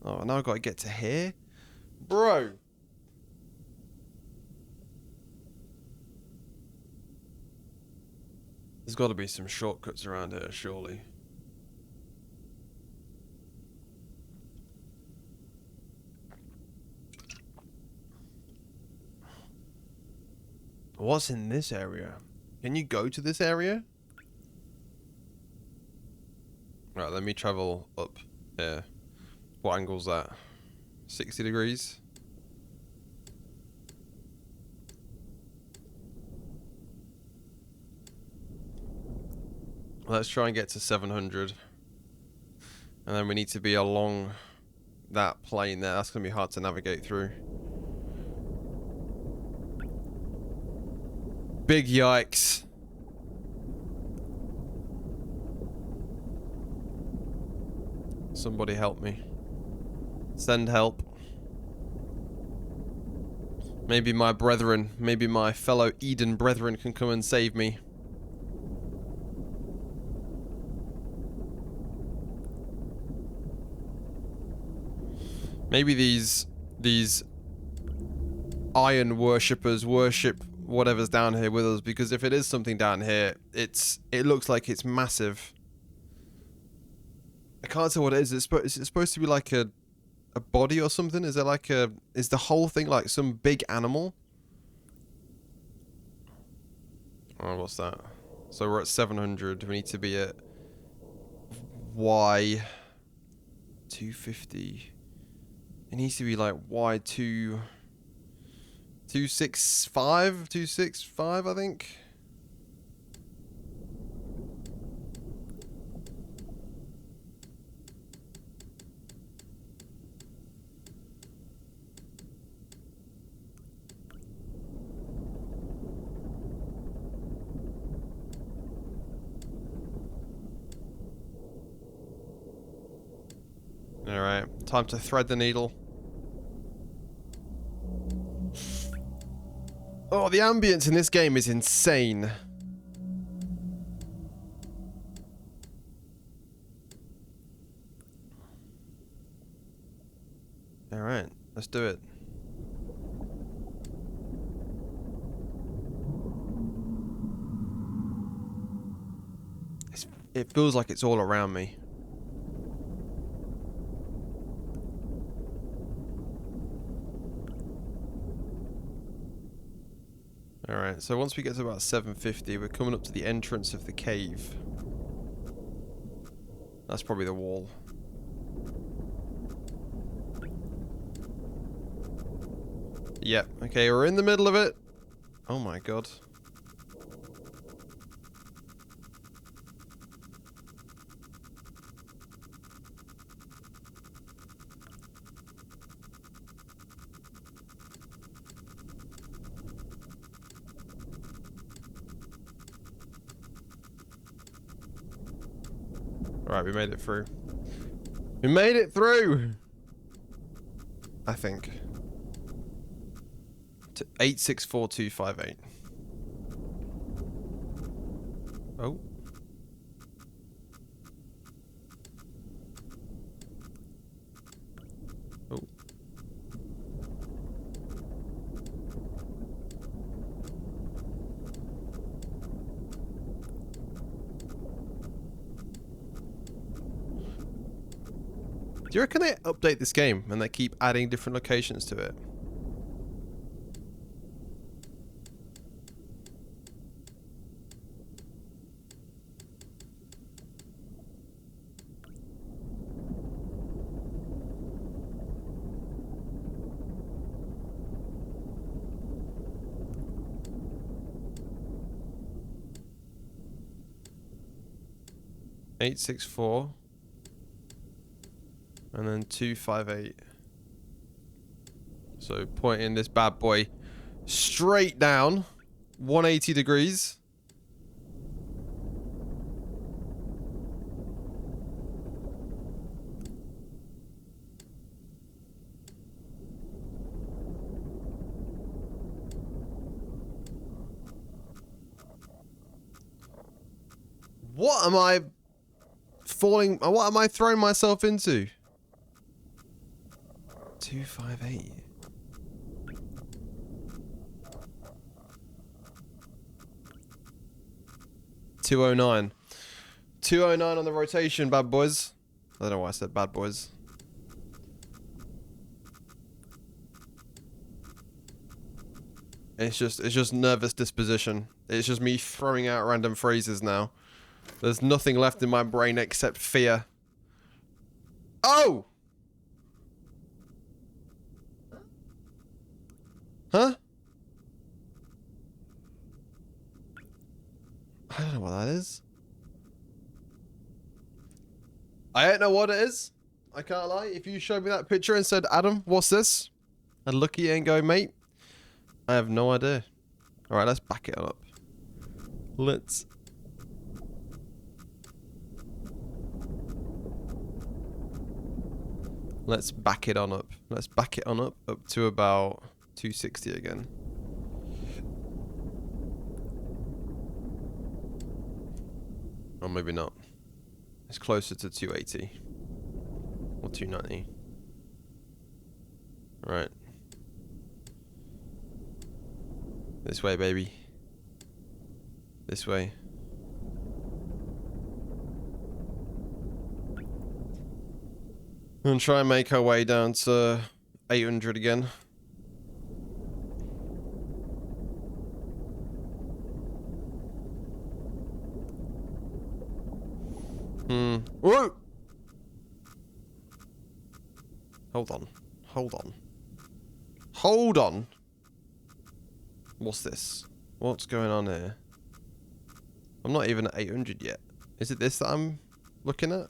Oh, now I've got to get to here? Bro! There's got to be some shortcuts around here, surely. What's in this area? Can you go to this area? Right, let me travel up here. What angle's that? 60 degrees? Let's try and get to 700. And then we need to be along that plane there. That's going to be hard to navigate through. Big yikes. Somebody help me. Send help. Maybe my brethren, maybe my fellow Eden brethren can come and save me. Maybe these iron worshippers worship whatever's down here with us, because if it is something down here, it looks like it's massive. I can't tell what it is. Is it supposed to be like a body or something? Is there like is the whole thing like some big animal? Oh, what's that? So we're at 700. We need to be at Y 250. It needs to be like Y2 265, I think. All right, time to thread the needle. Oh, the ambience in this game is insane. All right, let's do it. It feels like it's all around me. Alright, so once we get to about 750, we're coming up to the entrance of the cave. That's probably the wall. Yep, okay, we're in the middle of it. Oh my god. Alright, we made it through. We made it through! I think. To 864258. Oh. Oh. Do you reckon they update this game and they keep adding different locations to it? $864. And then 258. So pointing this bad boy straight down, 180 degrees. What am I falling? What am I throwing myself into? 258. $209. $209 on the rotation, bad boys. I don't know why I said bad boys. It's just nervous disposition. It's just me throwing out random phrases now. There's nothing left in my brain except fear. Oh! Huh? I don't know what that is. I don't know what it is. I can't lie. If you showed me that picture and said, Adam, what's this? I'd look at you and go, mate, I have no idea. Alright, let's back it up. Let's back it on up. Let's back it on up to about 260 again. Or maybe not. It's closer to 280. Or 290. Right. This way, baby. This way. And try and make our way down to 800 again. Whoa! Hold on. Hold on. Hold on! What's this? What's going on here? I'm not even at 800 yet. Is it this that I'm looking at?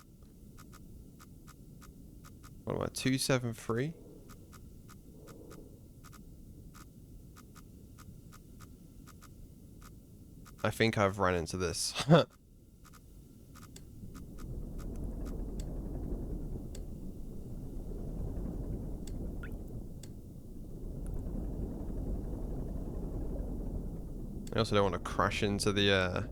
What am I, 273? I think I've ran into this. I also don't want to crash into the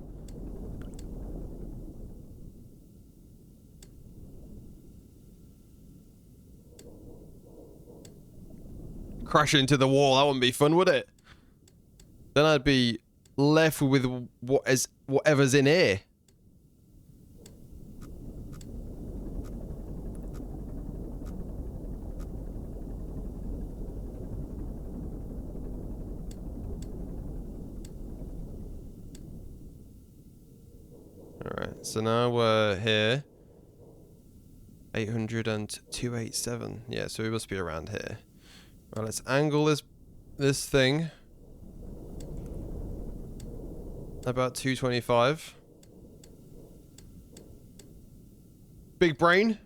crash into the wall. That wouldn't be fun, would it? Then I'd be left with whatever's in here. Alright, so now we're here. 800 and 287. Yeah, so we must be around here. Right, let's angle this thing. About 225. Big brain.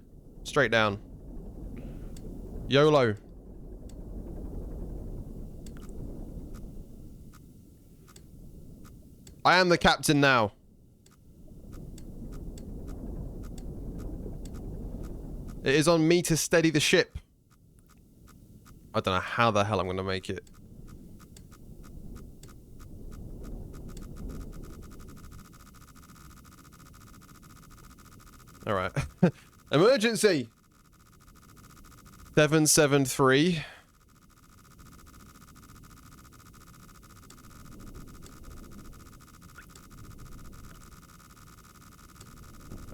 Straight down. YOLO. I am the captain now. It is on me to steady the ship. I don't know how the hell I'm going to make it. Alright. Emergency! 773.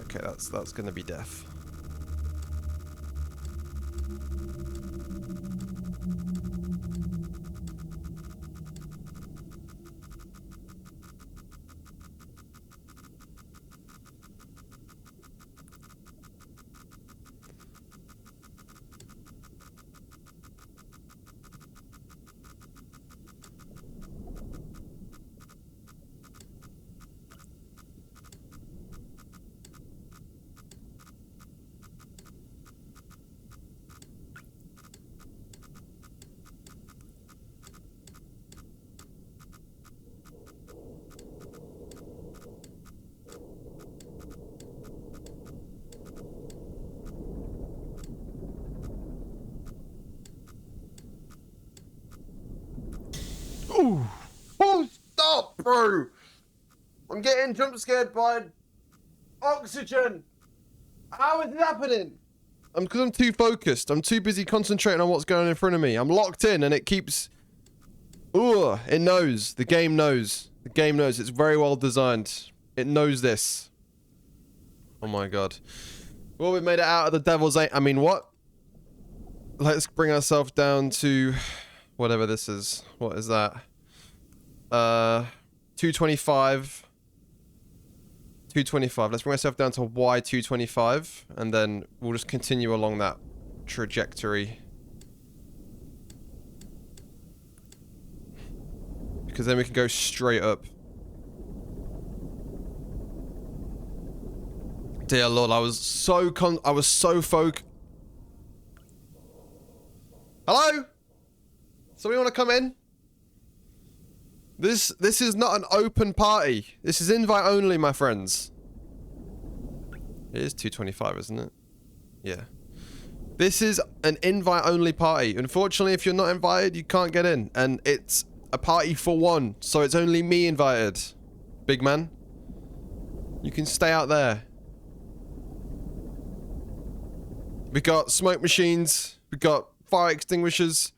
Okay, that's going to be death. Ooh. Oh, stop, bro! I'm getting jump scared by oxygen. How is it happening? Because I'm too focused. I'm too busy concentrating on what's going on in front of me. I'm locked in and it keeps... Ooh, it knows. The game knows. The game knows. It's very well designed. It knows this. Oh my god. Well, we made it out of the devil's eight. I mean, what? Let's bring ourselves down to... whatever this is. What is that? 225. 225. Let's bring ourselves down to Y225, and then we'll just continue along that trajectory. Because then we can go straight up. Dear Lord, I was so Hello? Somebody want to come in? This is not an open party. This is invite only, my friends. It is 225, isn't it? Yeah. This is an invite only party. Unfortunately, if you're not invited, you can't get in. And it's a party for one, so it's only me invited. Big man. You can stay out there. We got smoke machines. We got fire extinguishers.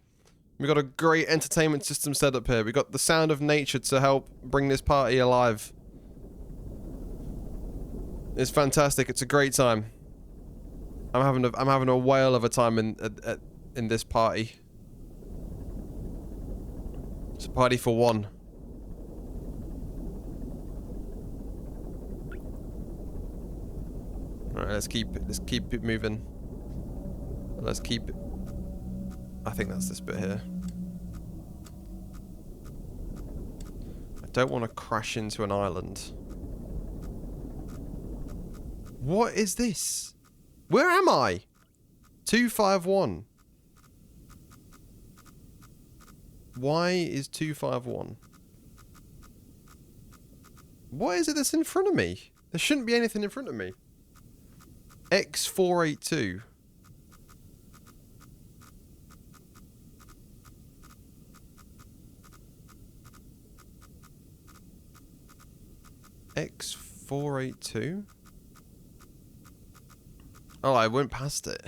We got a great entertainment system set up here. We got the sound of nature to help bring this party alive. It's fantastic. It's a great time. I'm having a whale of a time in this party. It's a party for one. All right, let's keep it moving. Let's keep it. I think that's this bit here. I don't want to crash into an island. What is this? Where am I? 251. Why is 251? What is it that's in front of me? There shouldn't be anything in front of me. X482. X482? Oh, I went past it.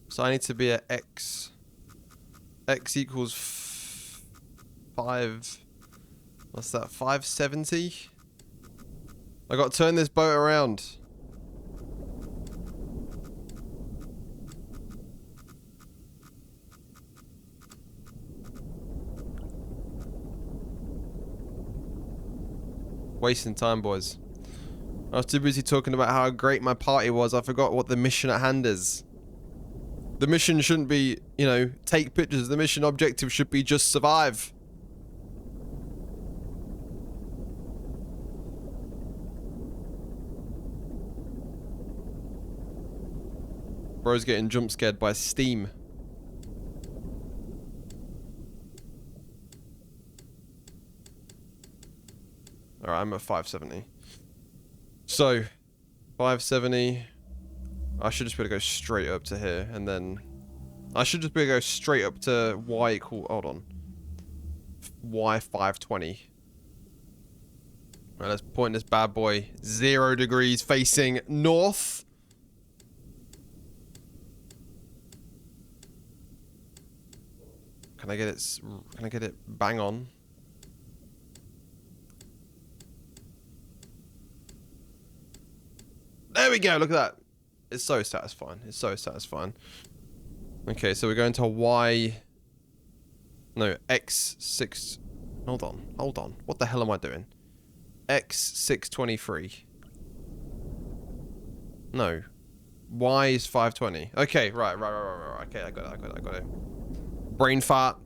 So I need to be at X. X equals 5. What's that? 570? I got to turn this boat around. Wasting time, boys. I was too busy talking about how great my party was. I forgot what the mission at hand is. The mission shouldn't be, you know, take pictures. The mission objective should be just survive. Bro's getting jump scared by steam. Alright, I'm at 570. So, 570. I should just be able to go straight up to here, and then... I should just be able to go straight up to Y equal... Hold on. Y520. Alright, let's point this bad boy 0 degrees facing north. Can I get it bang on? There we go, look at that. It's so satisfying. It's so satisfying. Okay, so we're going to Y... No, X6... Hold on. What the hell am I doing? X623. No. Y is 520. Okay, right. Okay, I got it. Brain fart.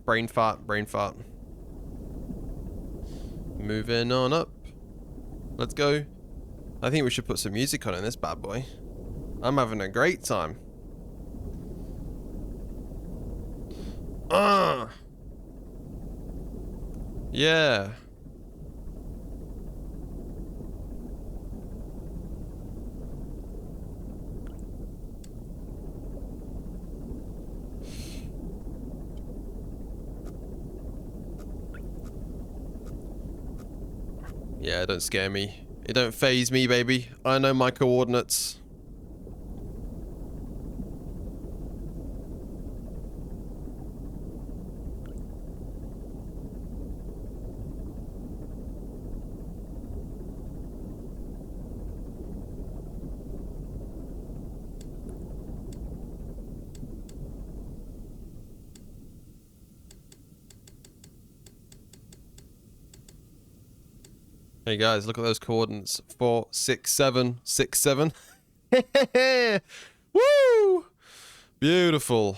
Moving on up. Let's go. I think we should put some music on in this bad boy. I'm having a great time. Yeah. Yeah, don't scare me. It don't phase me, baby. I know my coordinates. Hey guys, look at those coordinates. 4, 6, 7, 6, 7. Woo! Beautiful.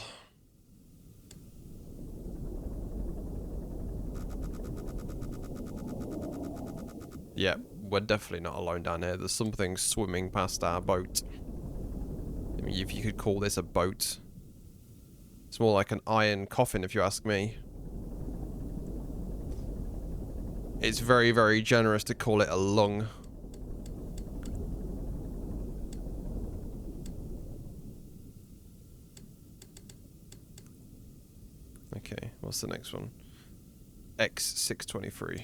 Yeah, we're definitely not alone down here. There's something swimming past our boat. I mean, if you could call this a boat. It's more like an iron coffin, if you ask me. It's very, very generous to call it a lung. Okay, what's the next one? X623.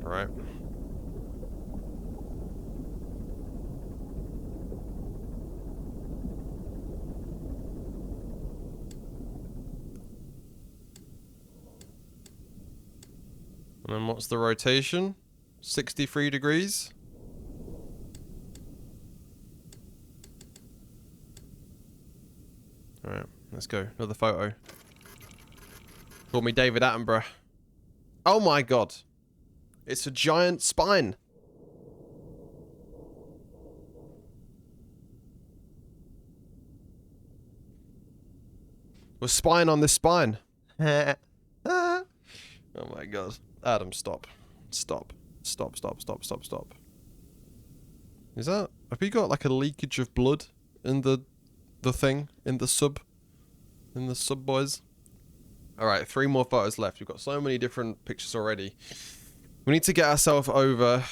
Right. And then what's the rotation? 63 degrees. Alright, let's go. Another photo. Call me David Attenborough. Oh my god. It's a giant spine. With spine on this spine. Oh my god. Adam, stop. Stop. Stop, stop, stop, stop, stop. Is that... Have we got like a leakage of blood in the thing? In the sub? In the sub, boys? Alright, 3 more photos left. We've got so many different pictures already. We need to get ourselves over,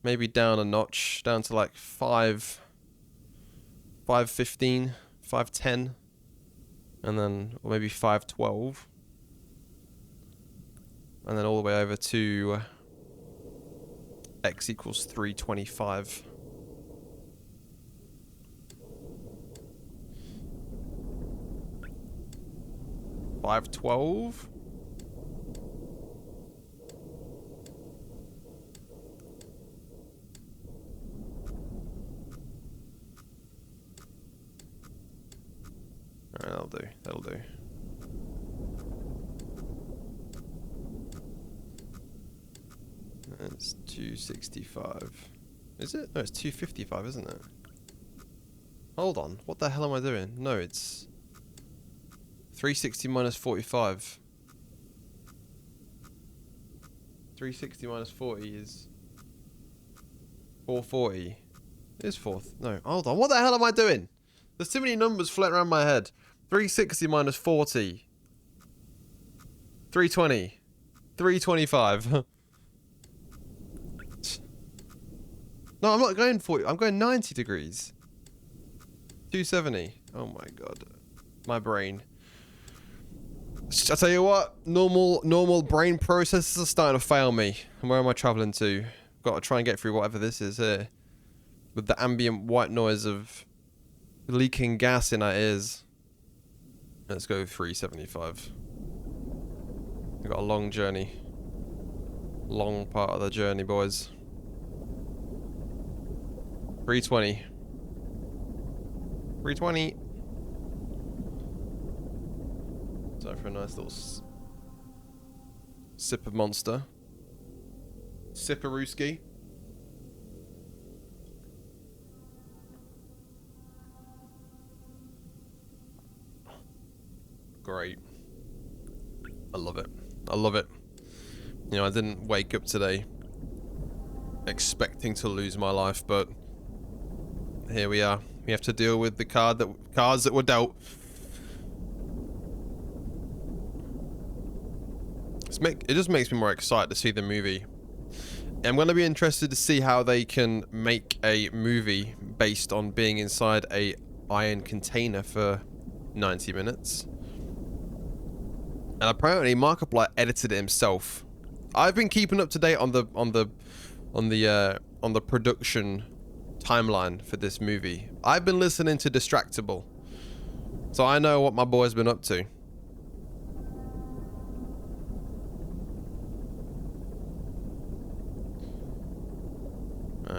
maybe down a notch, down to like 515, 510, and then or maybe 512, and then all the way over to x equals 325. $512. Alright, that'll do. That'll do. That's 265. Is it? No, it's 255, isn't it? Hold on. What the hell am I doing? No, it's 360 minus 45. 360 minus 40 is 440. It is fourth. No, hold on. What the hell am I doing? There's too many numbers floating around my head. 360 minus 40. 320. 325. No, I'm not going 40. I'm going 90 degrees. 270. Oh my god. My brain. I tell you what, normal brain processes are starting to fail me. And where am I traveling to? Got to try and get through whatever this is here. With the ambient white noise of leaking gas in our ears. Let's go 375. We've got a long journey. Long part of the journey, boys. 320. 320. Time for a nice little sip of Monster. Sipperooski. Great. I love it. I love it. You know, I didn't wake up today expecting to lose my life, but here we are. We have to deal with the cards that were dealt. It just makes me more excited to see the movie. I'm going to be interested to see how they can make a movie based on being inside a iron container for 90 minutes. And apparently Markiplier edited it himself. I've been keeping up to date on the production timeline for this movie. I've been listening to Distractable, so I know what my boy's been up to.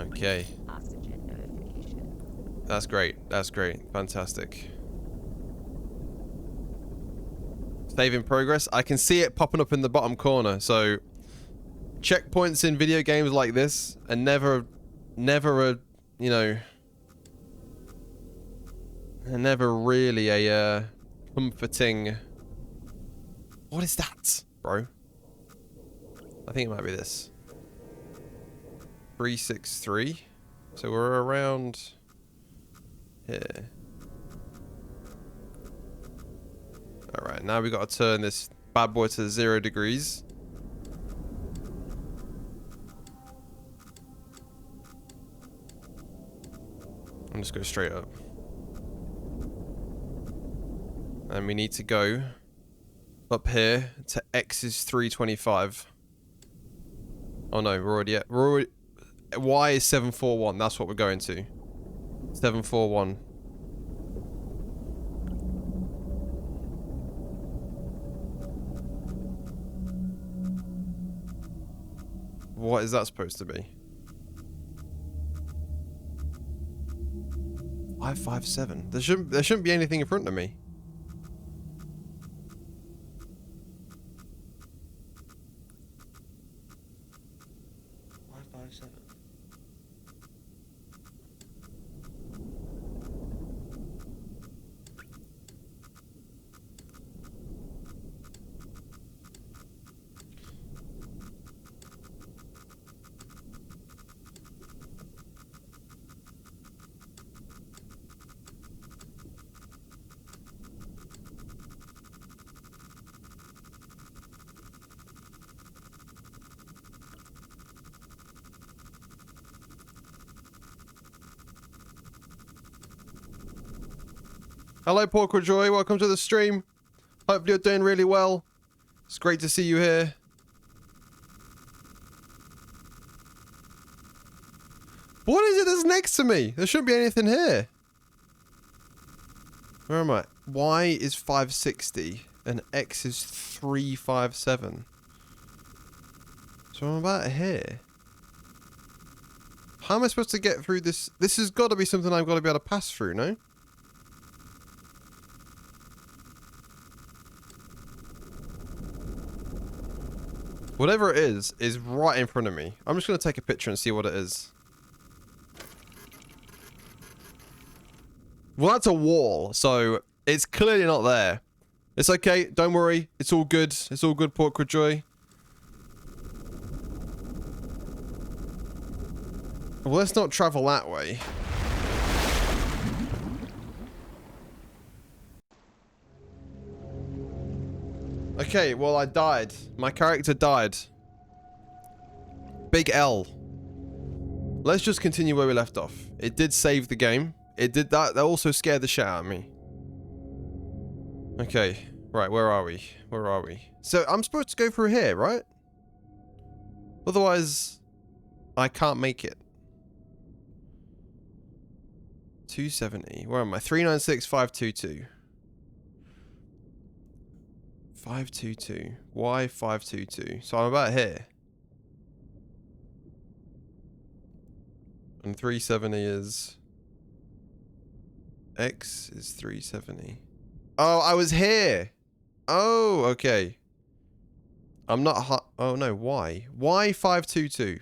Okay. Oxygen notification. That's great. That's great. Fantastic. Save in progress. I can see it popping up in the bottom corner. So checkpoints in video games like this are never a, you know, are never really a comforting. What is that, bro? I think it might be this. 363. So we're around here. Alright, now we got to turn this bad boy to 0 degrees. I'm just go straight up. And we need to go up here to X is 325. Oh no, we're already at... Y is 741. That's what we're going to. 741. What is that supposed to be? 557. There shouldn't be anything in front of me. Hello, Pork Joy. Welcome to the stream. Hopefully you're doing really well. It's great to see you here. What is it that's next to me? There shouldn't be anything here. Where am I? Y is 560 and X is 357. So I'm about here. How am I supposed to get through this? This has got to be something I've got to be able to pass through, no? Whatever it is right in front of me. I'm just going to take a picture and see what it is. Well, that's a wall, so it's clearly not there. It's okay, don't worry. It's all good. It's all good, Pork Joy. Well, let's not travel that way. Okay, well, I died. My character died. Big L. Let's just continue where we left off. It did save the game. It did that. That also scared the shit out of me. Okay. Right, where are we? Where are we? So, I'm supposed to go through here, right? Otherwise, I can't make it. 270. Where am I? 396, 522. 522. Why 522? So I'm about here. And 370 is... X is 370. Oh, I was here! Oh, okay. I'm not... Oh, no. Why? Why 522?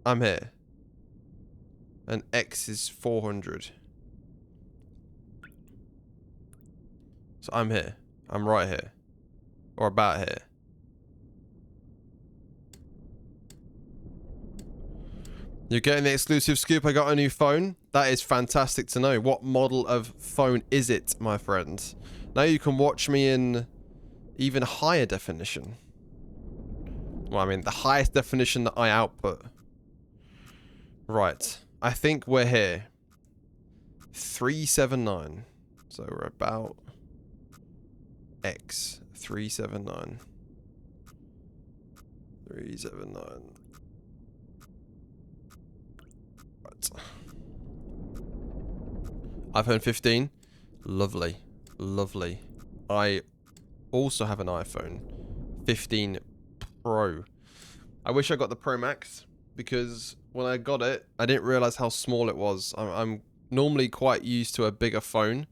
I'm here. And X is 400. So I'm here. I'm right here. Or about here. You're getting the exclusive scoop. I got a new phone. That is fantastic to know. What model of phone is it, my friend? Now you can watch me in even higher definition. Well, I mean, the highest definition that I output. Right. I think we're here. 379. So we're about... X 379 379. Right. iPhone 15. Lovely. Lovely. I also have an iPhone 15 Pro. I wish I got the Pro Max because when I got it, I didn't realize how small it was. I'm normally quite used to a bigger phone.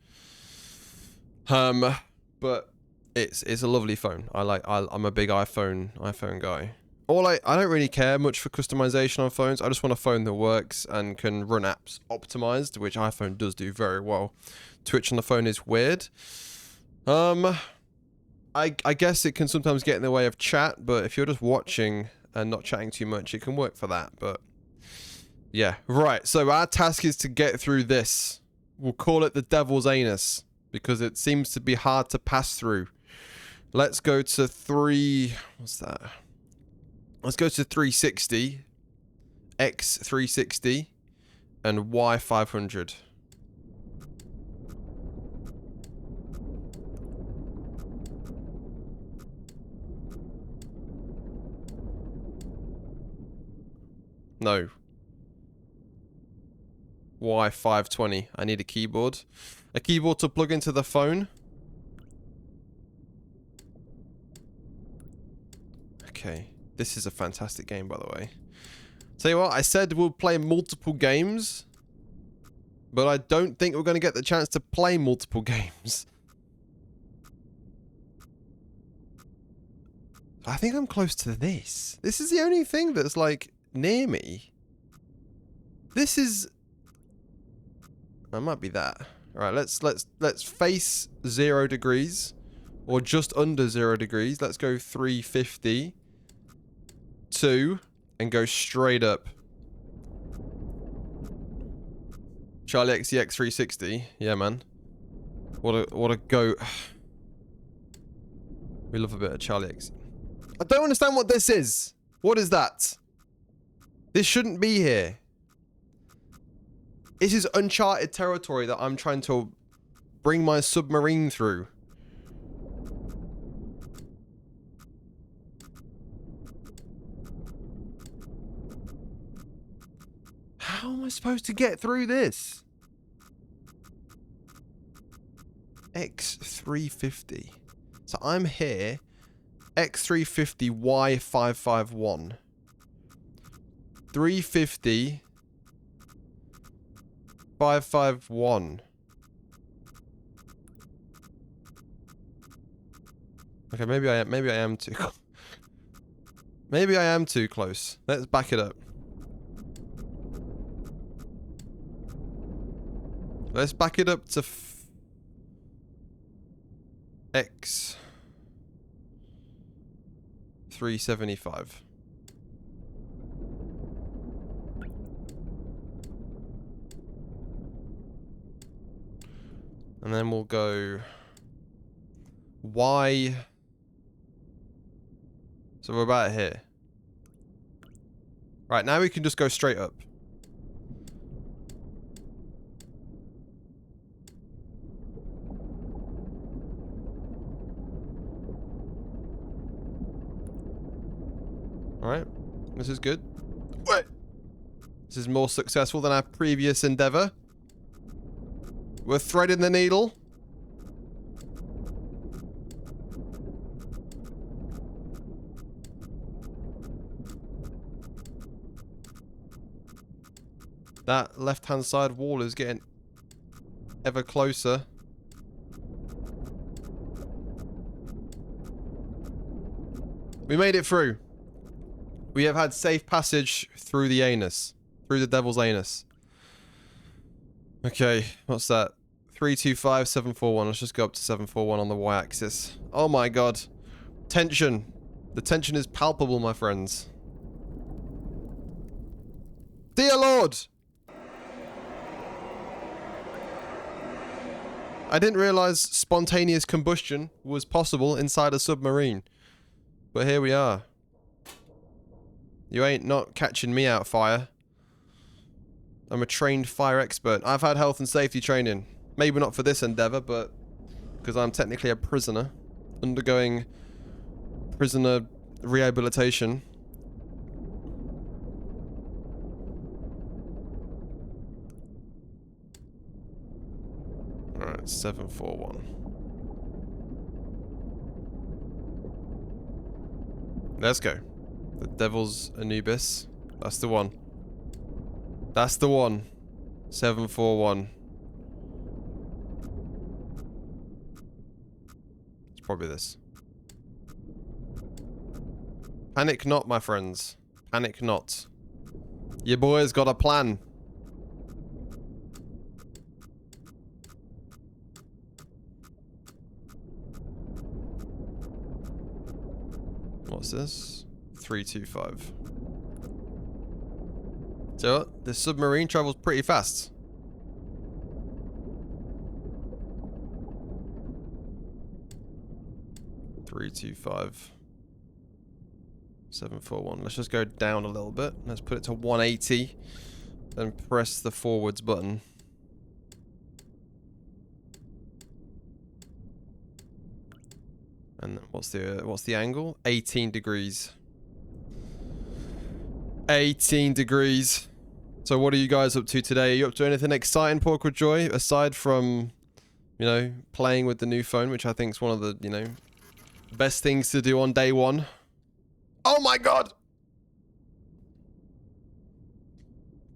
But it's a lovely phone. I'm a big iPhone guy. I don't really care much for customization on phones. I just want a phone that works and can run apps optimized, which iPhone does do very well. Twitch on the phone is weird. I guess it can sometimes get in the way of chat, but if you're just watching and not chatting too much, it can work for that. But yeah, right. So our task is to get through this. We'll call it the Devil's Anus because it seems to be hard to pass through. Let's go to what's that? Let's go to 360, X 360, and Y 500. No. Y 520. I need a keyboard. A keyboard to plug into the phone. Okay. This is a fantastic game, by the way. Tell you what, I said we'll play multiple games, but I don't think we're going to get the chance to play multiple games. I think I'm close to this. This is the only thing that's like near me. This is... It might be that. All right, let's face 0 degrees, or just under 0 degrees. Let's go 350. 2 and go straight up. Charlie XCX 360. Yeah, man. What a go. We love a bit of Charlie X. I don't understand what this is. What is that? This shouldn't be here. This is uncharted territory that I'm trying to bring my submarine through. How am I supposed to get through this? X350. So I'm here. X350 Y551. 350 551. Okay, maybe I am too maybe I am too close. Let's back it up. Let's back it up to X 375. And then we'll go Y. So we're about here. Right, now we can just go straight up. Alright, this is good. Wait. This is more successful than our previous endeavor. We're threading the needle. That left-hand side wall is getting ever closer. We made it through. We have had safe passage through the anus. Through the devil's anus. Okay, what's that? 325741. Let's just go up to 741 on the y-axis. Oh my god. Tension. The tension is palpable, my friends. Dear Lord! I didn't realize spontaneous combustion was possible inside a submarine. But here we are. You ain't not catching me out, fire. I'm a trained fire expert. I've had health and safety training. Maybe not for this endeavor, but because I'm technically a prisoner undergoing prisoner rehabilitation. Alright, 741. Let's go. The Devil's Anubis. That's the one. That's the one. 741. It's probably this. Panic not, my friends. Panic not. Your boy's got a plan. What's this? 325. So, this submarine travels pretty fast. Three, 2, 5. 741. Let's just go down a little bit. Let's put it to 180. Then press the forwards button. And what's the angle? 18 degrees. 18 degrees. So what are you guys up to today? Are you up to anything exciting, Pork Joy? Aside from, you know, playing with the new phone, which I think is one of the, you know, best things to do on day one. Oh my god!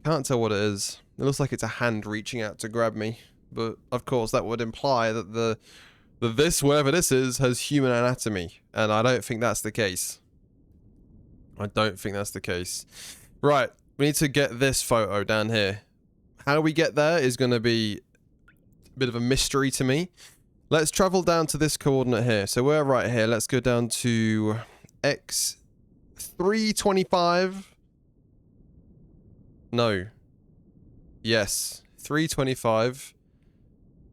Can't tell what it is. It looks like it's a hand reaching out to grab me. But, of course, that would imply that this, whatever this is, has human anatomy. And I don't think that's the case. I don't think that's the case. Right, we need to get this photo down here. How we get there is going to be a bit of a mystery to me. Let's travel down to this coordinate here. So we're right here. Let's go down to X325. No. Yes. 325.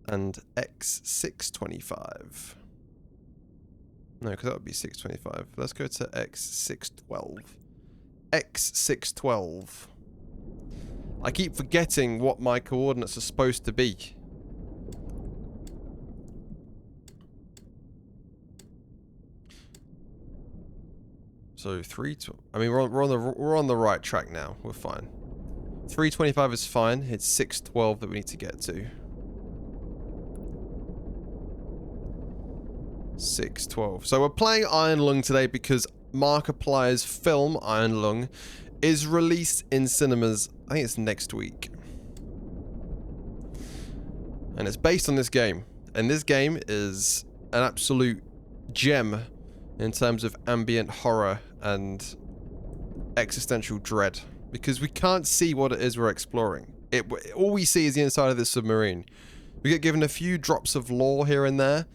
And X625. No, because that would be 625. Let's go to X612. X612. I keep forgetting what my coordinates are supposed to be. So I mean, we're on the right track now. We're fine. 325 is fine. It's 612 that we need to get to. 612. So we're playing Iron Lung today because Markiplier's film Iron Lung is released in cinemas. I think it's next week. And it's based on this game. And this game is an absolute gem in terms of ambient horror and existential dread. Because we can't see what it is we're exploring. All we see is the inside of this submarine. We get given a few drops of lore here and there.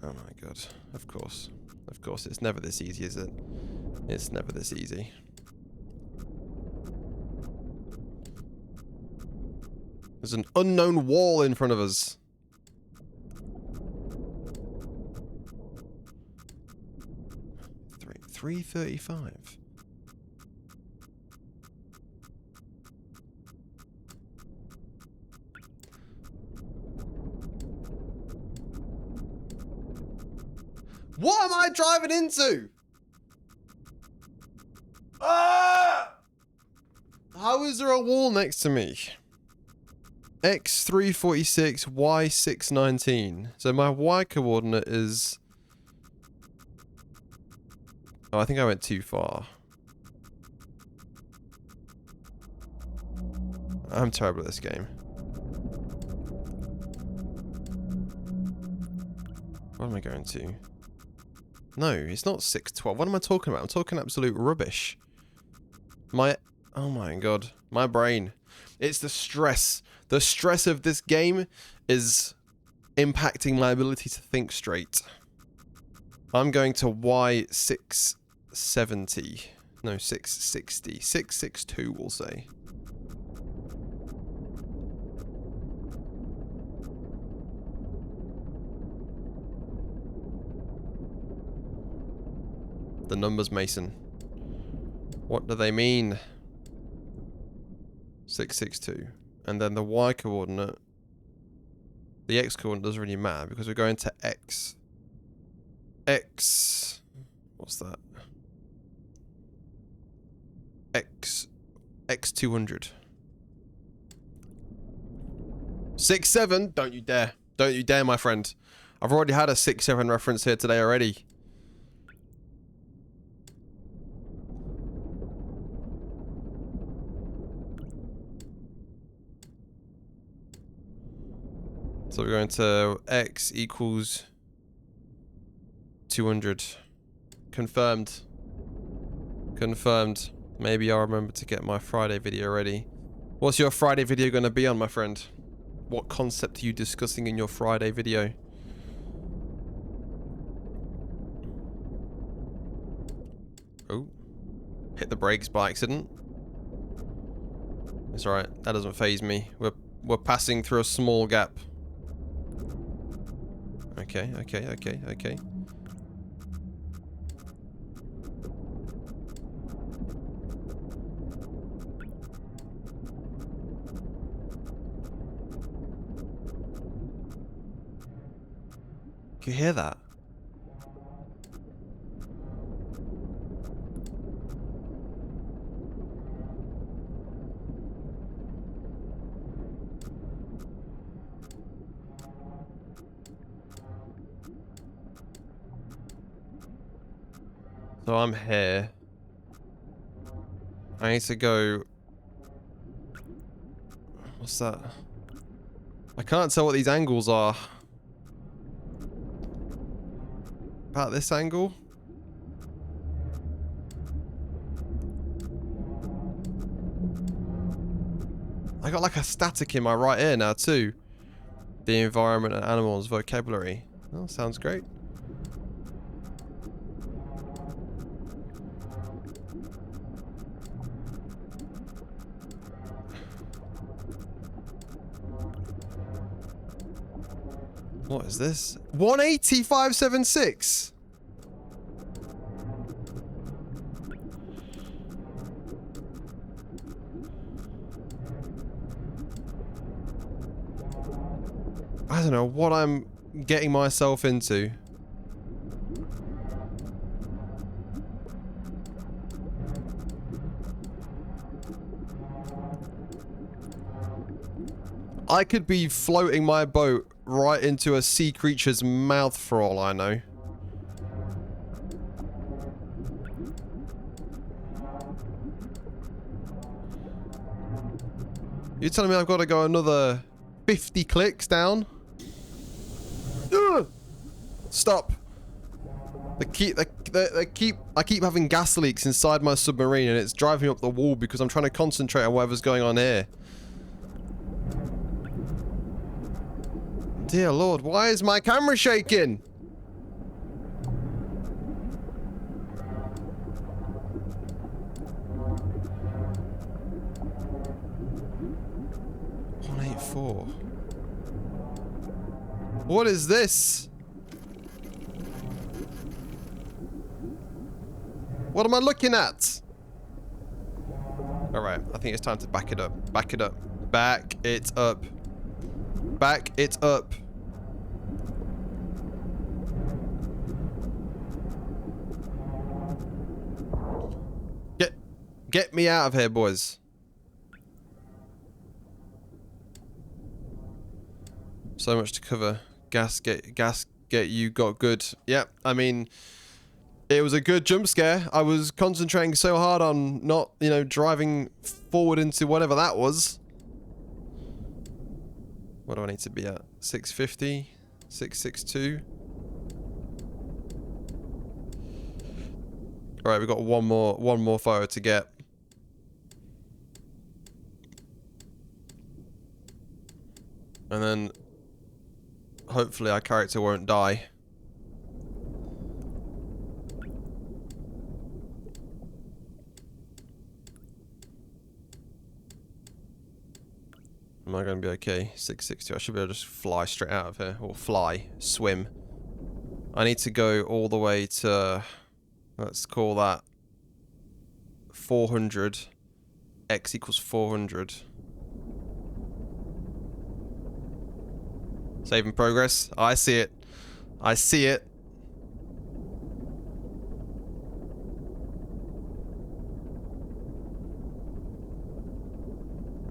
Oh my god. Of course. Of course. It's never this easy, is it? It's never this easy. There's an unknown wall in front of us. Three 335. What am I driving into? Ah! How is there a wall next to me? X346, Y619. So my Y coordinate is... Oh, I think I went too far. I'm terrible at this game. What am I going to? No, it's not 612. What am I talking about? I'm talking absolute rubbish. Oh my god. My brain. It's the stress. The stress of this game is impacting my ability to think straight. I'm going to Y670. No, 660. 662, we'll say. The numbers, Mason. What do they mean? 662. And then the Y coordinate. The X coordinate doesn't really matter because we're going to X. X. What's that? X200. 67. Don't you dare. Don't you dare, my friend. I've already had a 6-7 reference here today already. So we're going to x equals 200. Confirmed. Confirmed. Maybe I'll remember to get my Friday video ready. What's your Friday video going to be on, my friend? What concept are you discussing in your Friday video? Oh. Hit the brakes by accident. It's alright. That doesn't faze me. We're passing through a small gap. Okay, okay, okay, okay. Can you hear that? So I'm here. I need to go... What's that? I can't tell what these angles are. About this angle? I got like a static in my right ear now too. The environment and animals vocabulary. Oh, sounds great. What is this? 180,576. I don't know what I'm getting myself into. I could be floating my boat right into a sea creature's mouth for all I know. You're telling me I've got to go another 50 clicks down? Ugh! Stop. I keep having gas leaks inside my submarine and it's driving up the wall because I'm trying to concentrate on whatever's going on here. Dear Lord, why is my camera shaking? What is this? What am I looking at? Alright, I think it's time to back it up. Back it up. Back it up. Back it up. Get me out of here, boys. So much to cover. Gas get you got good. Yep, I mean, it was a good jump scare. I was concentrating so hard on not, you know, driving forward into whatever that was. What do I need to be at? 650? 662? Alright, we've got one more photo to get. And then hopefully our character won't die. Am I going to be okay? 660. I should be able to just fly straight out of here. Or fly. Swim. I need to go all the way to... Let's call that 400. X equals 400. Save in progress. I see it. I see it.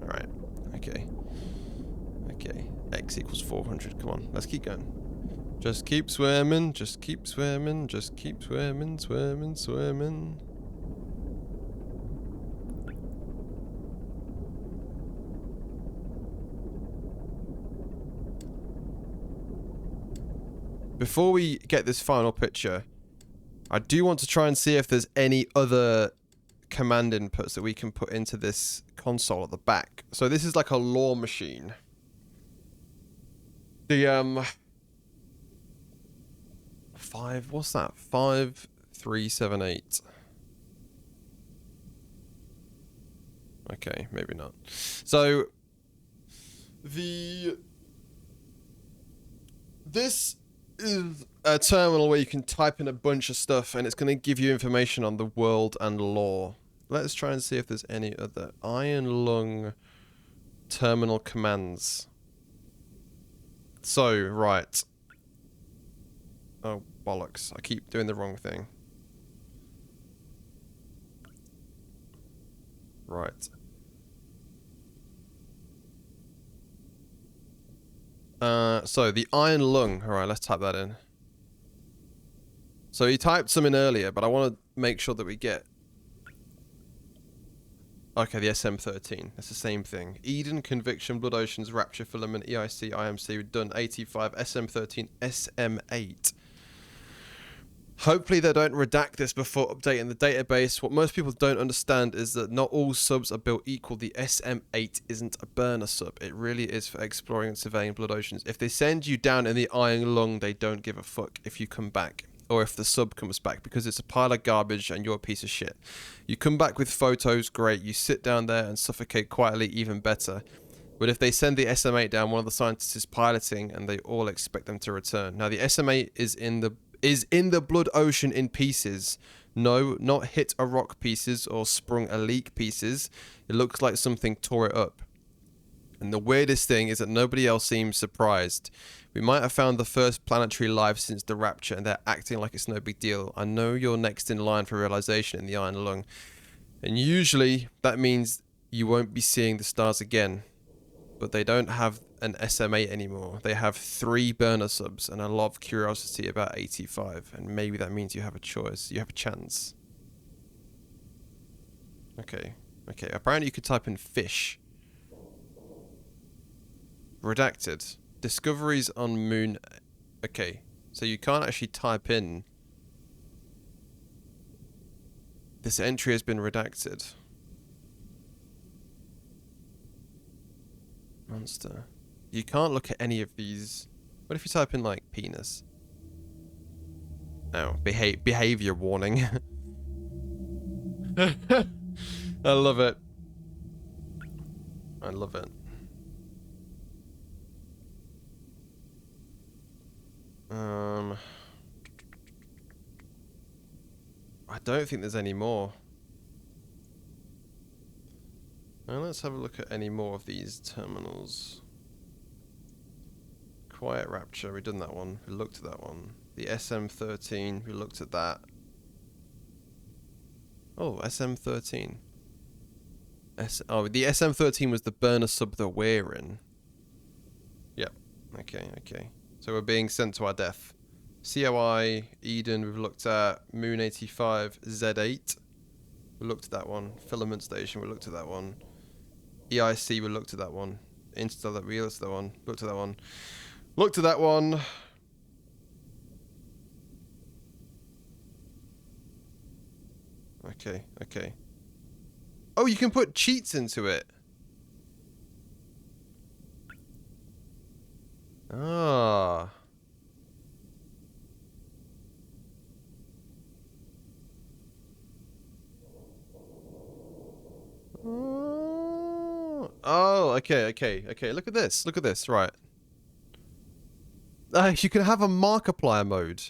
Alright. Okay. Okay. X equals 400. Come on. Let's keep going. Just keep swimming, just keep swimming, just keep swimming, swimming, swimming. Before we get this final picture, I do want to try and see if there's any other command inputs that we can put into this console at the back. So this is like a lore machine. The what's that? 5378. Okay, maybe not. So this is a terminal where you can type in a bunch of stuff and it's going to give you information on the world and lore. Let's try and see if there's any other Iron Lung terminal commands. So, right. Oh, bollocks. I keep doing the wrong thing. Right. So the Iron Lung. Alright, let's type that in. So he typed some in earlier, but I want to make sure that we get... Okay, the SM13. That's the same thing. Eden, Conviction, Blood Oceans, Rapture, Filament, EIC, IMC, done 85, SM13, SM8. Hopefully they don't redact this before updating the database. What most people don't understand is that not all subs are built equal. The SM8 isn't a burner sub. It really is for exploring and surveying blood oceans. If they send you down in the Iron Lung, they don't give a fuck if you come back. Or if the sub comes back, because it's a pile of garbage and you're a piece of shit. You come back with photos, great. You sit down there and suffocate quietly, even better. But if they send the SM8 down, one of the scientists is piloting and they all expect them to return. Now the SM8 is in the blood ocean in pieces. No, not hit a rock pieces or sprung a leak pieces. It looks like something tore it up. And the weirdest thing is that nobody else seems surprised. We might have found the first planetary life since the Rapture and they're acting like it's no big deal. I know you're next in line for realization in the Iron Lung. And usually that means you won't be seeing the stars again. But they don't have an SM8 anymore. They have 3 burner subs and a lot of curiosity about 85. And maybe that means you have a choice. You have a chance. Okay. Okay. Apparently you could type in fish. Redacted. Discoveries on Moon. Okay. So you can't actually type in. This entry has been redacted. Monster. You can't look at any of these. What if you type in like penis? Oh, behavior warning. I love it. I love it. I don't think there's any more. Now let's have a look at any more of these terminals. Quiet Rapture, we've done that one. We looked at that one. The SM13, we looked at that. Oh, SM13. Oh, the SM13 was the burner sub that we're in. Yep. Okay, okay. So we're being sent to our death. COI, Eden, we've looked at. Moon 85, Z8. We looked at that one. Filament Station, we looked at that one. EIC, we looked at that one. Interstellar, we looked at that one. Looked at that one. Looked at that one. Okay, okay. Oh, you can put cheats into it. Ah. Oh, okay, okay, okay. Look at this. Look at this. Right. You can have a Markiplier mode.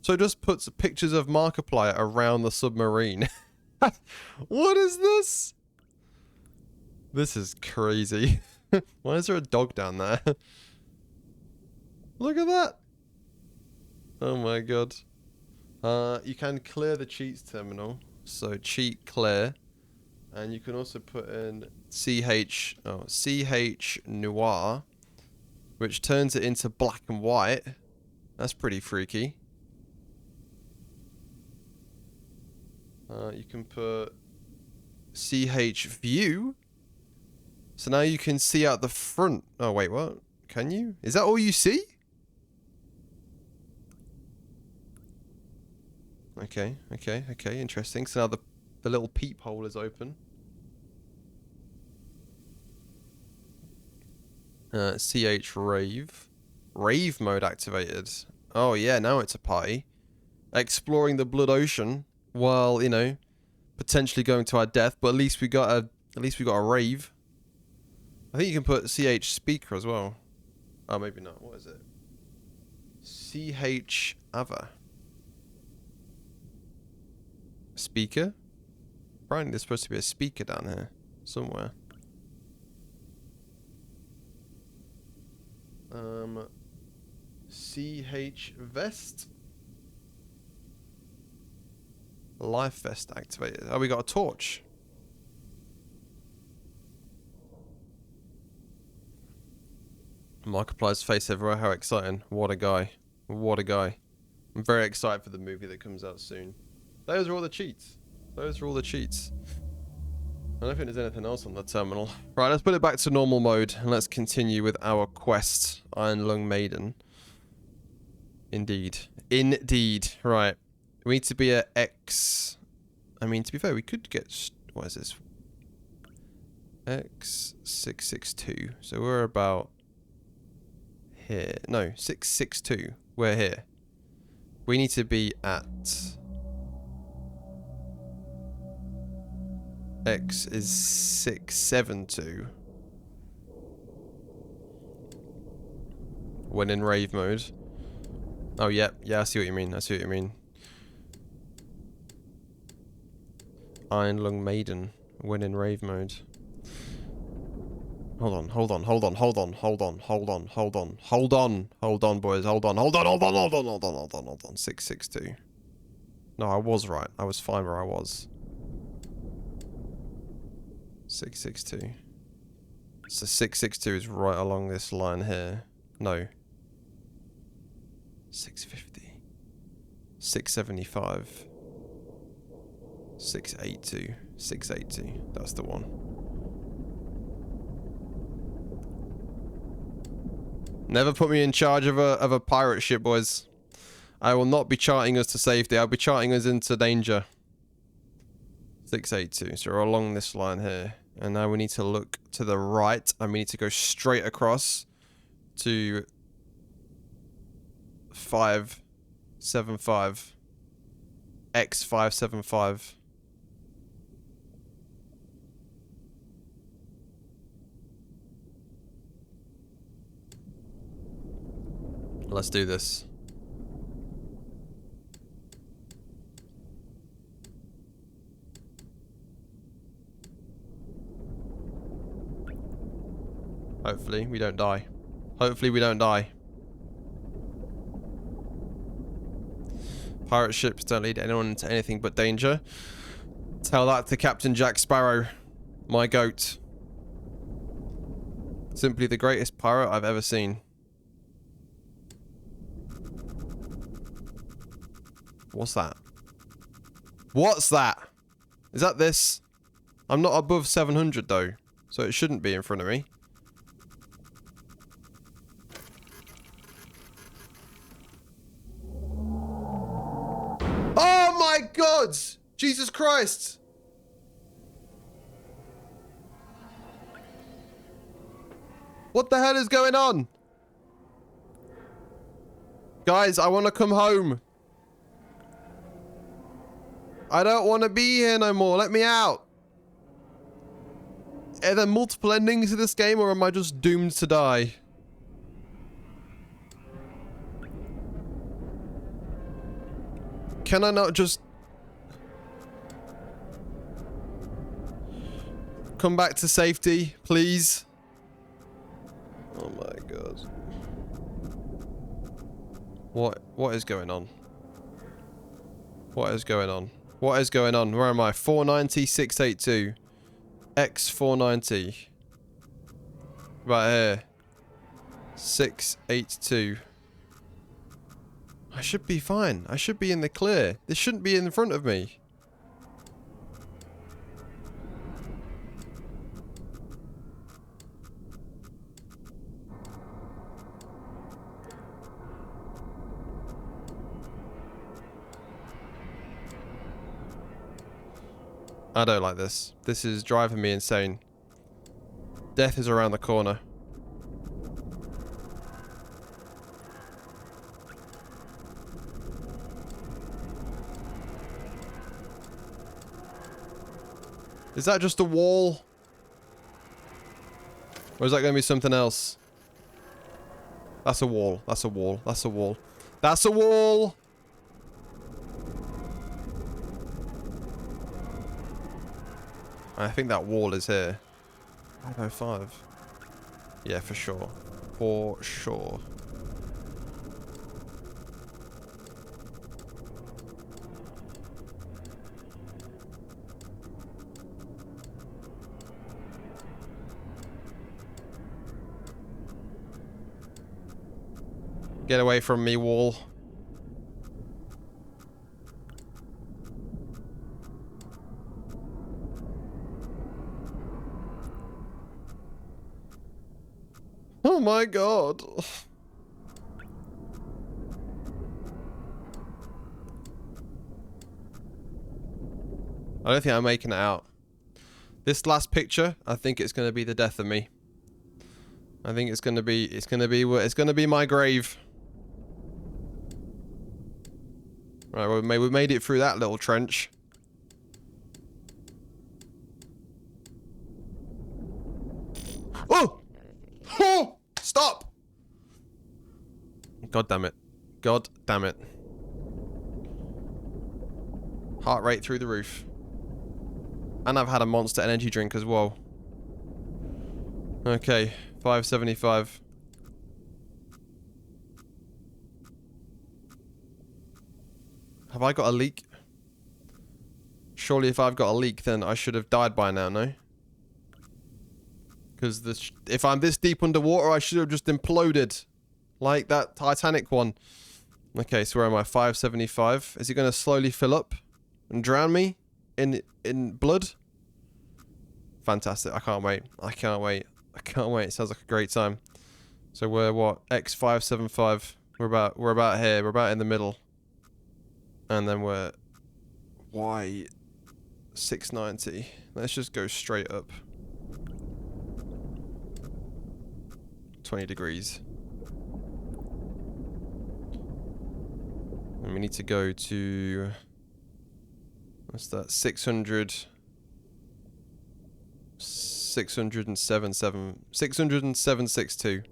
So it just puts pictures of Markiplier around the submarine. What is this? This is crazy. Why is there a dog down there? Look at that. Oh my god. You can clear the cheats terminal. So cheat clear. And you can also put in CH noir, which turns it into black and white. That's pretty freaky. You can put CH view. So now you can see out the front. Oh, wait, what? Can you? Is that all you see? Okay, okay, okay, interesting. So now the little peephole is open. CH rave. Rave mode activated. Oh yeah, now it's a party. Exploring the blood ocean while, you know, potentially going to our death, but at least we got a rave. I think you can put CH speaker as well. Oh, maybe not. What is it? CH other. Speaker? Apparently there's supposed to be a speaker down here somewhere. CH vest. Life vest activated. Oh, we got a torch. Markiplier's face everywhere. How exciting. What a guy. What a guy. I'm very excited for the movie that comes out soon. Those are all the cheats. Those are all the cheats. I don't think there's anything else on the terminal. Right, let's put it back to normal mode and let's continue with our quest. Iron Lung Maiden. Indeed. Indeed. Right. We need to be at X. I mean, to be fair, we could get... What is this? X662. So we're about... here. No, 662. We're here. We need to be at... X is 672. When in rave mode. Oh, yeah. Yeah, I see what you mean. I see what you mean. Iron Lung Maiden. When in rave mode. Hold on, hold on, hold on, hold on, hold on, hold on, hold on, hold on, hold on, boys, hold on, hold on, hold on, hold on, hold on, hold on, hold on. 662. No, I was right. I was fine where I was. 662. So 662 is right along this line here. No. 650. 675. 682. 682. That's the one. Never put me in charge of a pirate ship, boys. I will not be charting us to safety. I'll be charting us into danger. 682. So we're along this line here. And now we need to look to the right. And we need to go straight across to 575. X575. Let's do this. Hopefully we don't die. Hopefully we don't die. Pirate ships don't lead anyone into anything but danger. Tell that to Captain Jack Sparrow. My goat. Simply the greatest pirate I've ever seen. What's that? What's that? Is that this? I'm not above 700 though, so it shouldn't be in front of me. Oh my God! Jesus Christ! What the hell is going on? Guys, I want to come home. I don't want to be here no more. Let me out. Are there multiple endings to this game, or am I just doomed to die? Can I not just... come back to safety, please? Oh my God. What is going on? What is going on? What is going on? Where am I? 490, 682. X490. Right here. 682. I should be fine. I should be in the clear. This shouldn't be in front of me. I don't like this. This is driving me insane. Death is around the corner. Is that just a wall? Or is that going to be something else? That's a wall. That's a wall. That's a wall. That's a wall! I think that wall is here. 505. Yeah, for sure. For sure. Get away from me, wall. Oh my god. I don't think I'm making it out. This last picture, I think it's going to be the death of me. I think it's going to be my grave. Right, well, we made it through that little trench. Oh! Oh! Stop! God damn it. God damn it. Heart rate through the roof. And I've had a Monster energy drink as well. Okay, 575. Have I got a leak? Surely if I've got a leak, then I should have died by now, no? Because if I'm this deep underwater, I should have just imploded. Like that Titanic one. Okay, so where am I? 575. Is it going to slowly fill up and drown me in blood? Fantastic. I can't wait. I can't wait. I can't wait. It sounds like a great time. So we're what? X575. We're about here. We're about in the middle. And then we're Y690. Let's just go straight up. 20 degrees. And we need to go to, what's that? 607.62.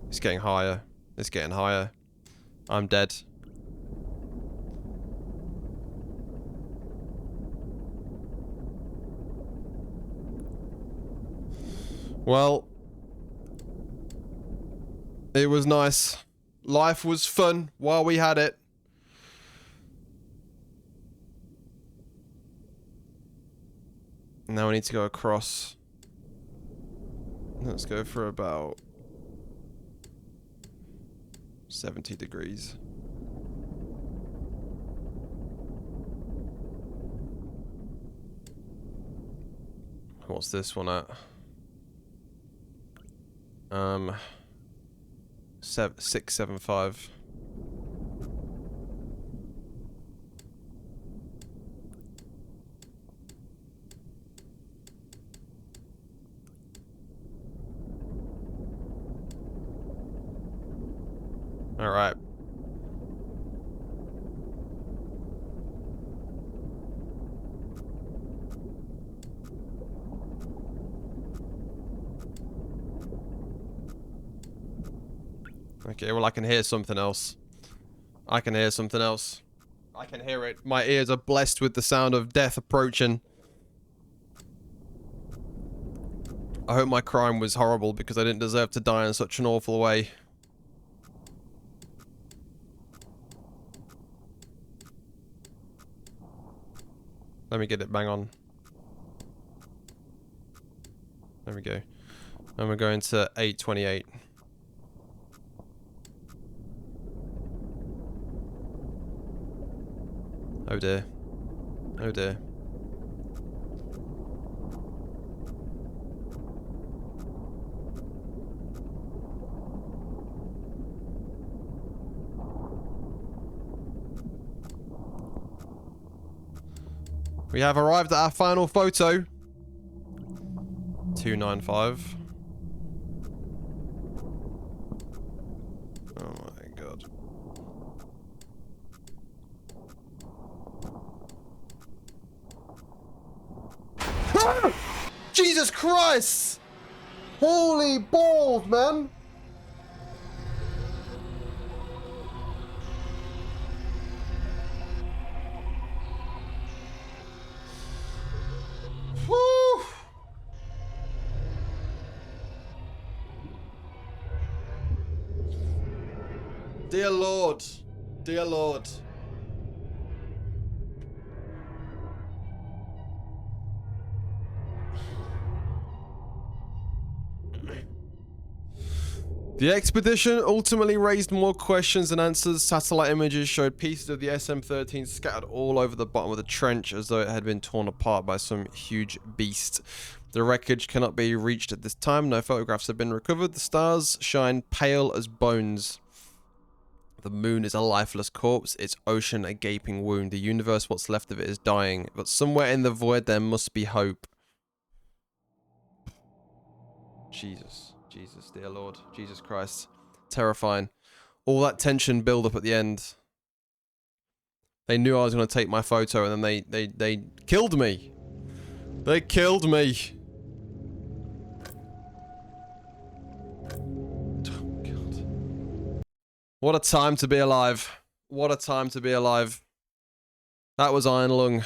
It's getting higher. It's getting higher. I'm dead. Well, it was nice. Life was fun while we had it. Now we need to go across. Let's go for about 70 degrees. What's this one at? 675. All right. Okay, well, I can hear something else. I can hear something else. I can hear it. My ears are blessed with the sound of death approaching. I hope my crime was horrible because I didn't deserve to die in such an awful way. Let me get it bang on. There we go. And we're going to 828. Oh dear. Oh dear. We have arrived at our final photo. 295. Oh my god. Ah! Jesus Christ! Holy balls, man! Whew. Dear Lord. Dear Lord. The expedition ultimately raised more questions than answers. Satellite images showed pieces of the SM-13 scattered all over the bottom of the trench as though it had been torn apart by some huge beast. The wreckage cannot be reached at this time. No photographs have been recovered. The stars shine pale as bones. The moon is a lifeless corpse. Its ocean a gaping wound. The universe, what's left of it, is dying. But somewhere in the void there must be hope. Jesus. Jesus, dear Lord. Jesus Christ. Terrifying. All that tension build up at the end. They knew I was going to take my photo and then they killed me. They killed me. Oh, God. What a time to be alive. What a time to be alive. That was Iron Lung.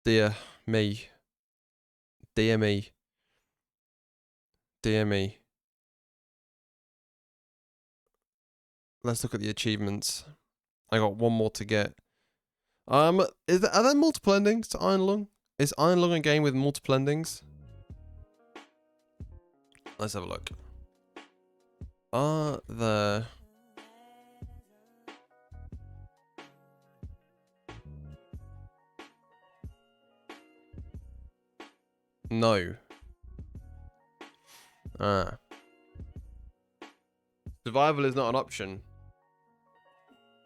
Dear me. Dear me. Dear me. Let's look at the achievements. I got one more to get. Are there multiple endings to Iron Lung? Is Iron Lung a game with multiple endings? Let's have a look. Are there... No. Ah. Survival is not an option.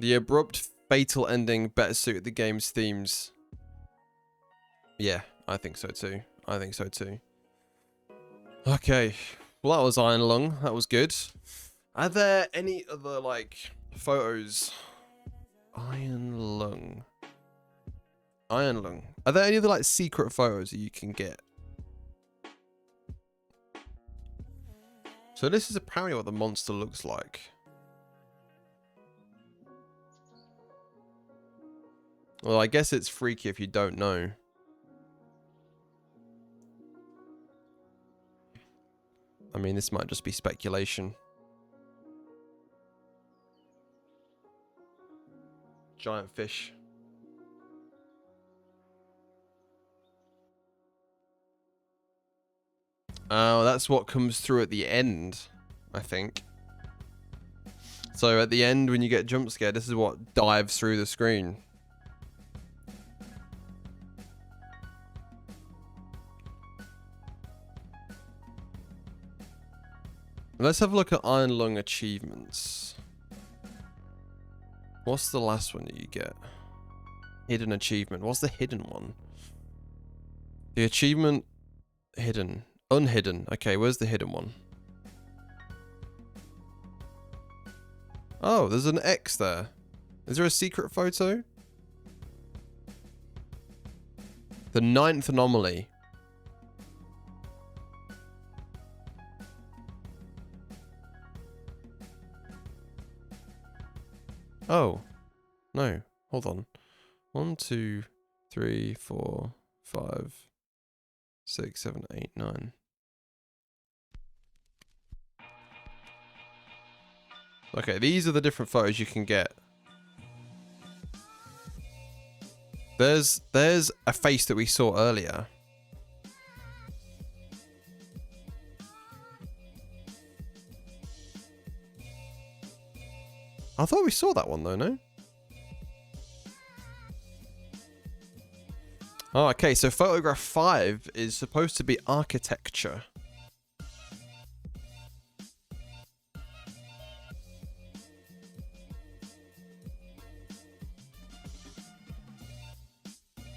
The abrupt, fatal ending better suited the game's themes. Yeah, I think so too. I think so too. Okay. Well, that was Iron Lung. That was good. Are there any other, like, photos? Iron Lung. Iron Lung. Are there any other, like, secret photos that you can get? So this is apparently what the monster looks like. Well, I guess it's freaky if you don't know. I mean, this might just be speculation. Giant fish. Oh, that's what comes through at the end, I think. So at the end, when you get jump scared, this is what dives through the screen. Let's have a look at Iron Lung achievements. What's the last one that you get? Hidden achievement. What's the hidden one? The achievement... Hidden. Unhidden. Okay, where's the hidden one? Oh, there's an X there. Is there a secret photo? The 9th anomaly. Oh. No. Hold on. 1, 2, 3, 4, 5, 6, 7, 8, 9. Okay, these are the different photos you can get. There's a face that we saw earlier. I thought we saw that one though, no? Oh, okay, so photograph 5 is supposed to be architecture.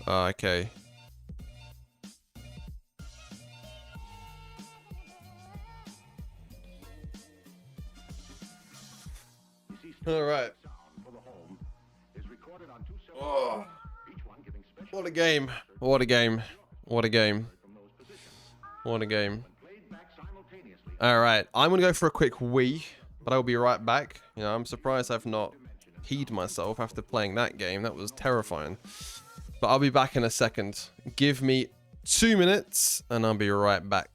Oh, okay. All right. Oh, what a game. What a game. What a game. What a game. All right. I'm going to go for a quick wee, but I'll be right back. You know, I'm surprised I've not peed myself after playing that game. That was terrifying. But I'll be back in a second. Give me 2 minutes and I'll be right back.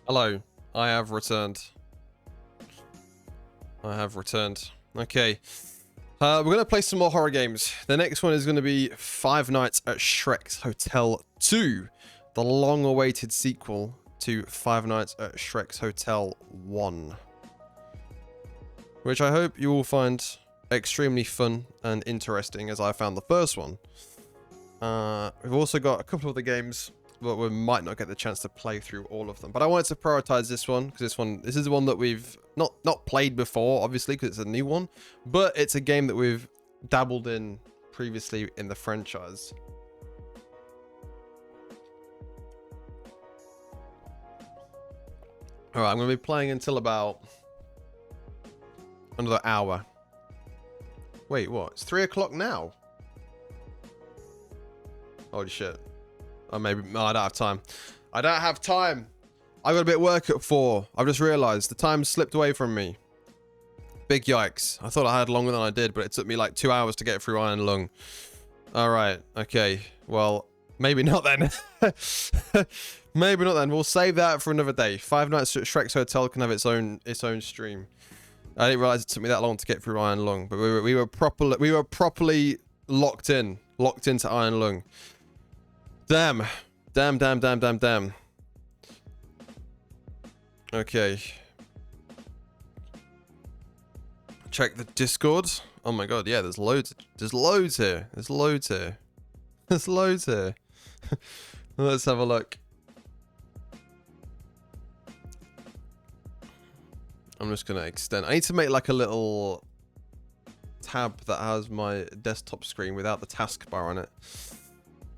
Hello, I have returned. I have returned. Okay. We're going to play some more horror games. The next one is going to be Five Nights at Shrek's Hotel 2. The long-awaited sequel to Five Nights at Shrek's Hotel 1. Which I hope you all find extremely fun and interesting as I found the first one. We've also got a couple of the games, but we might not get the chance to play through all of them. But I wanted to prioritize this one because this is the one that we've not played before, obviously, because it's a new one. But it's a game that we've dabbled in previously in the franchise. All right, I'm going to be playing until about another hour. Wait, what? It's 3 o'clock now. Holy shit. Or maybe, no, I don't have time. I don't have time. I got a bit of work at 4. I've just realized the time slipped away from me. Big yikes. I thought I had longer than I did, but it took me like 2 hours to get through Iron Lung. All right. Okay. Well, maybe not then. Maybe not then. We'll save that for another day. Five Nights at Shrek's Hotel can have its own stream. I didn't realize it took me that long to get through Iron Lung, but we were properly locked into Iron Lung. Damn. Okay. Check the Discord. Oh my god, yeah, there's loads here. Let's have a look. I'm just going to extend. I need to make like a little tab that has my desktop screen without the taskbar on it.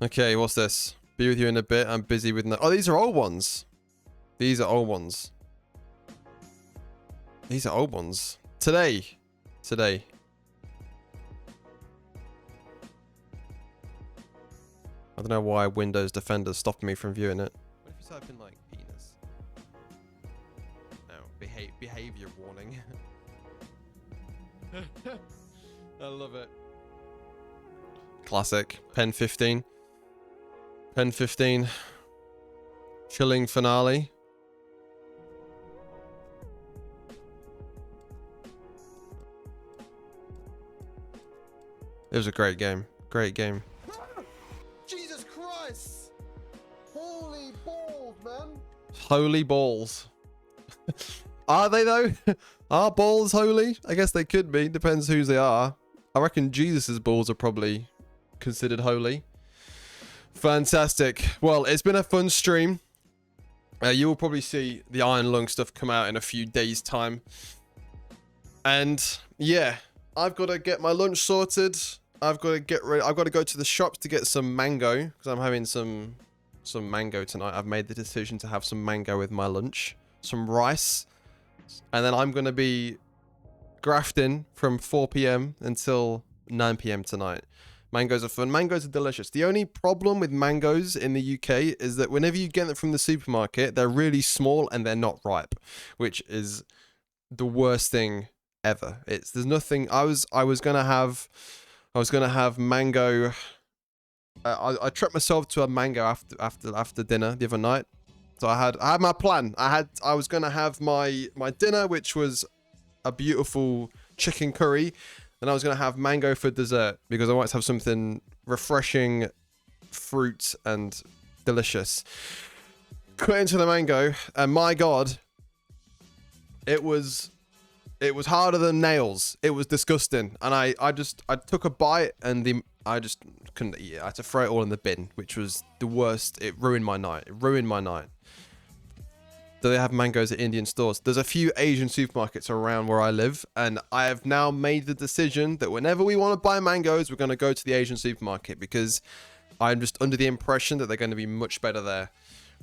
Okay, what's this? Be with you in a bit. I'm busy with no. Oh, these are old ones. These are old ones. These are old ones. Today. Today. I don't know why Windows Defender stopped me from viewing it. What if you type in like penis? No, behavior warning. I love it. Classic. Pen 15. Pen 15. Chilling finale. It was a great game. Great game. Jesus Christ! Holy balls, man! Holy balls. Are they though? Are balls holy? I guess they could be. Depends whose they are. I reckon Jesus's balls are probably considered holy. Fantastic. Well, it's been a fun stream. You will probably see the Iron Lung stuff come out in a few days' time. And yeah, I've got to get my lunch sorted. I've got to get ready. I've got to go to the shops to get some mango because I'm having some mango tonight. I've made the decision to have some mango with my lunch, some rice, and then I'm going to be grafting from 4 p.m. until 9 p.m. tonight. Mangoes are fun. Mangoes are delicious. The only problem with mangoes in the UK is that whenever you get them from the supermarket, they're really small and they're not ripe, which is the worst thing ever. There's nothing. I was gonna have mango. I treated myself to a mango after dinner the other night. So I had my plan. I was gonna have my dinner, which was a beautiful chicken curry. And I was going to have mango for dessert because I wanted to have something refreshing, fruit, and delicious. Cut into the mango, and my God, it was harder than nails. It was disgusting. And I took a bite, and I just couldn't eat it. I had to throw it all in the bin, which was the worst. It ruined my night. It ruined my night. Do they have mangoes at Indian stores? There's a few Asian supermarkets around where I live, and I have now made the decision that whenever we want to buy mangoes, we're going to go to the Asian supermarket because I'm just under the impression that they're going to be much better there.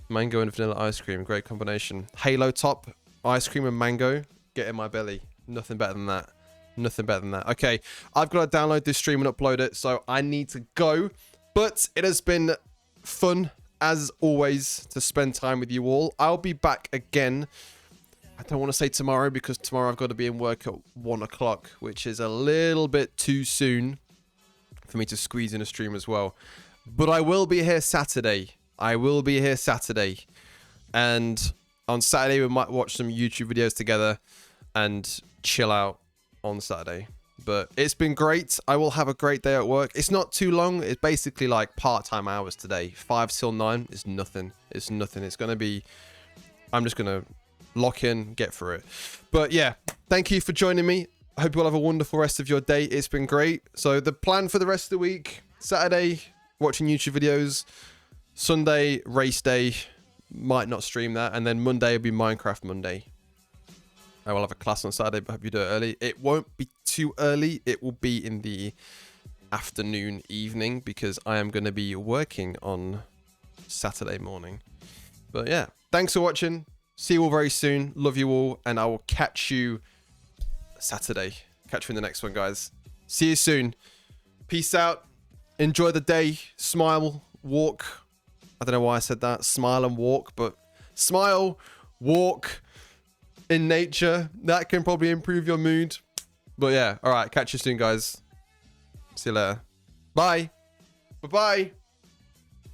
Mango and vanilla ice cream, great combination. Halo top, ice cream and mango, get in my belly. Nothing better than that. Nothing better than that. Okay, I've got to download this stream and upload it, so I need to go. But it has been fun, as always, to spend time with you all. I'll be back again. I don't want to say tomorrow because tomorrow I've got to be in work at 1 o'clock, which is a little bit too soon for me to squeeze in a stream as well. But I will be here Saturday. I will be here Saturday. And on Saturday, we might watch some YouTube videos together and chill out on Saturday. But it's been great. I will have a great day at work. It's not too long. It's basically like part-time hours today. 5 till 9 is nothing. It's nothing. It's going to be... I'm just going to lock in, get through it. But yeah, thank you for joining me. I hope you all have a wonderful rest of your day. It's been great. So the plan for the rest of the week, Saturday, watching YouTube videos. Sunday, race day. Might not stream that. And then Monday will be Minecraft Monday. I will have a class on Saturday, but I hope you do it early. It won't be too early. It will be in the afternoon, evening, because I am going to be working on Saturday morning. But yeah, thanks for watching. See you all very soon. Love you all, and I will catch you Saturday. Catch you in the next one, guys. See you soon. Peace out. Enjoy the day. Smile. Walk. I don't know why I said that. Smile and walk, but smile, walk in nature. That can probably improve your mood. But yeah, all right, catch you soon, guys. See you later. Bye. Bye-bye.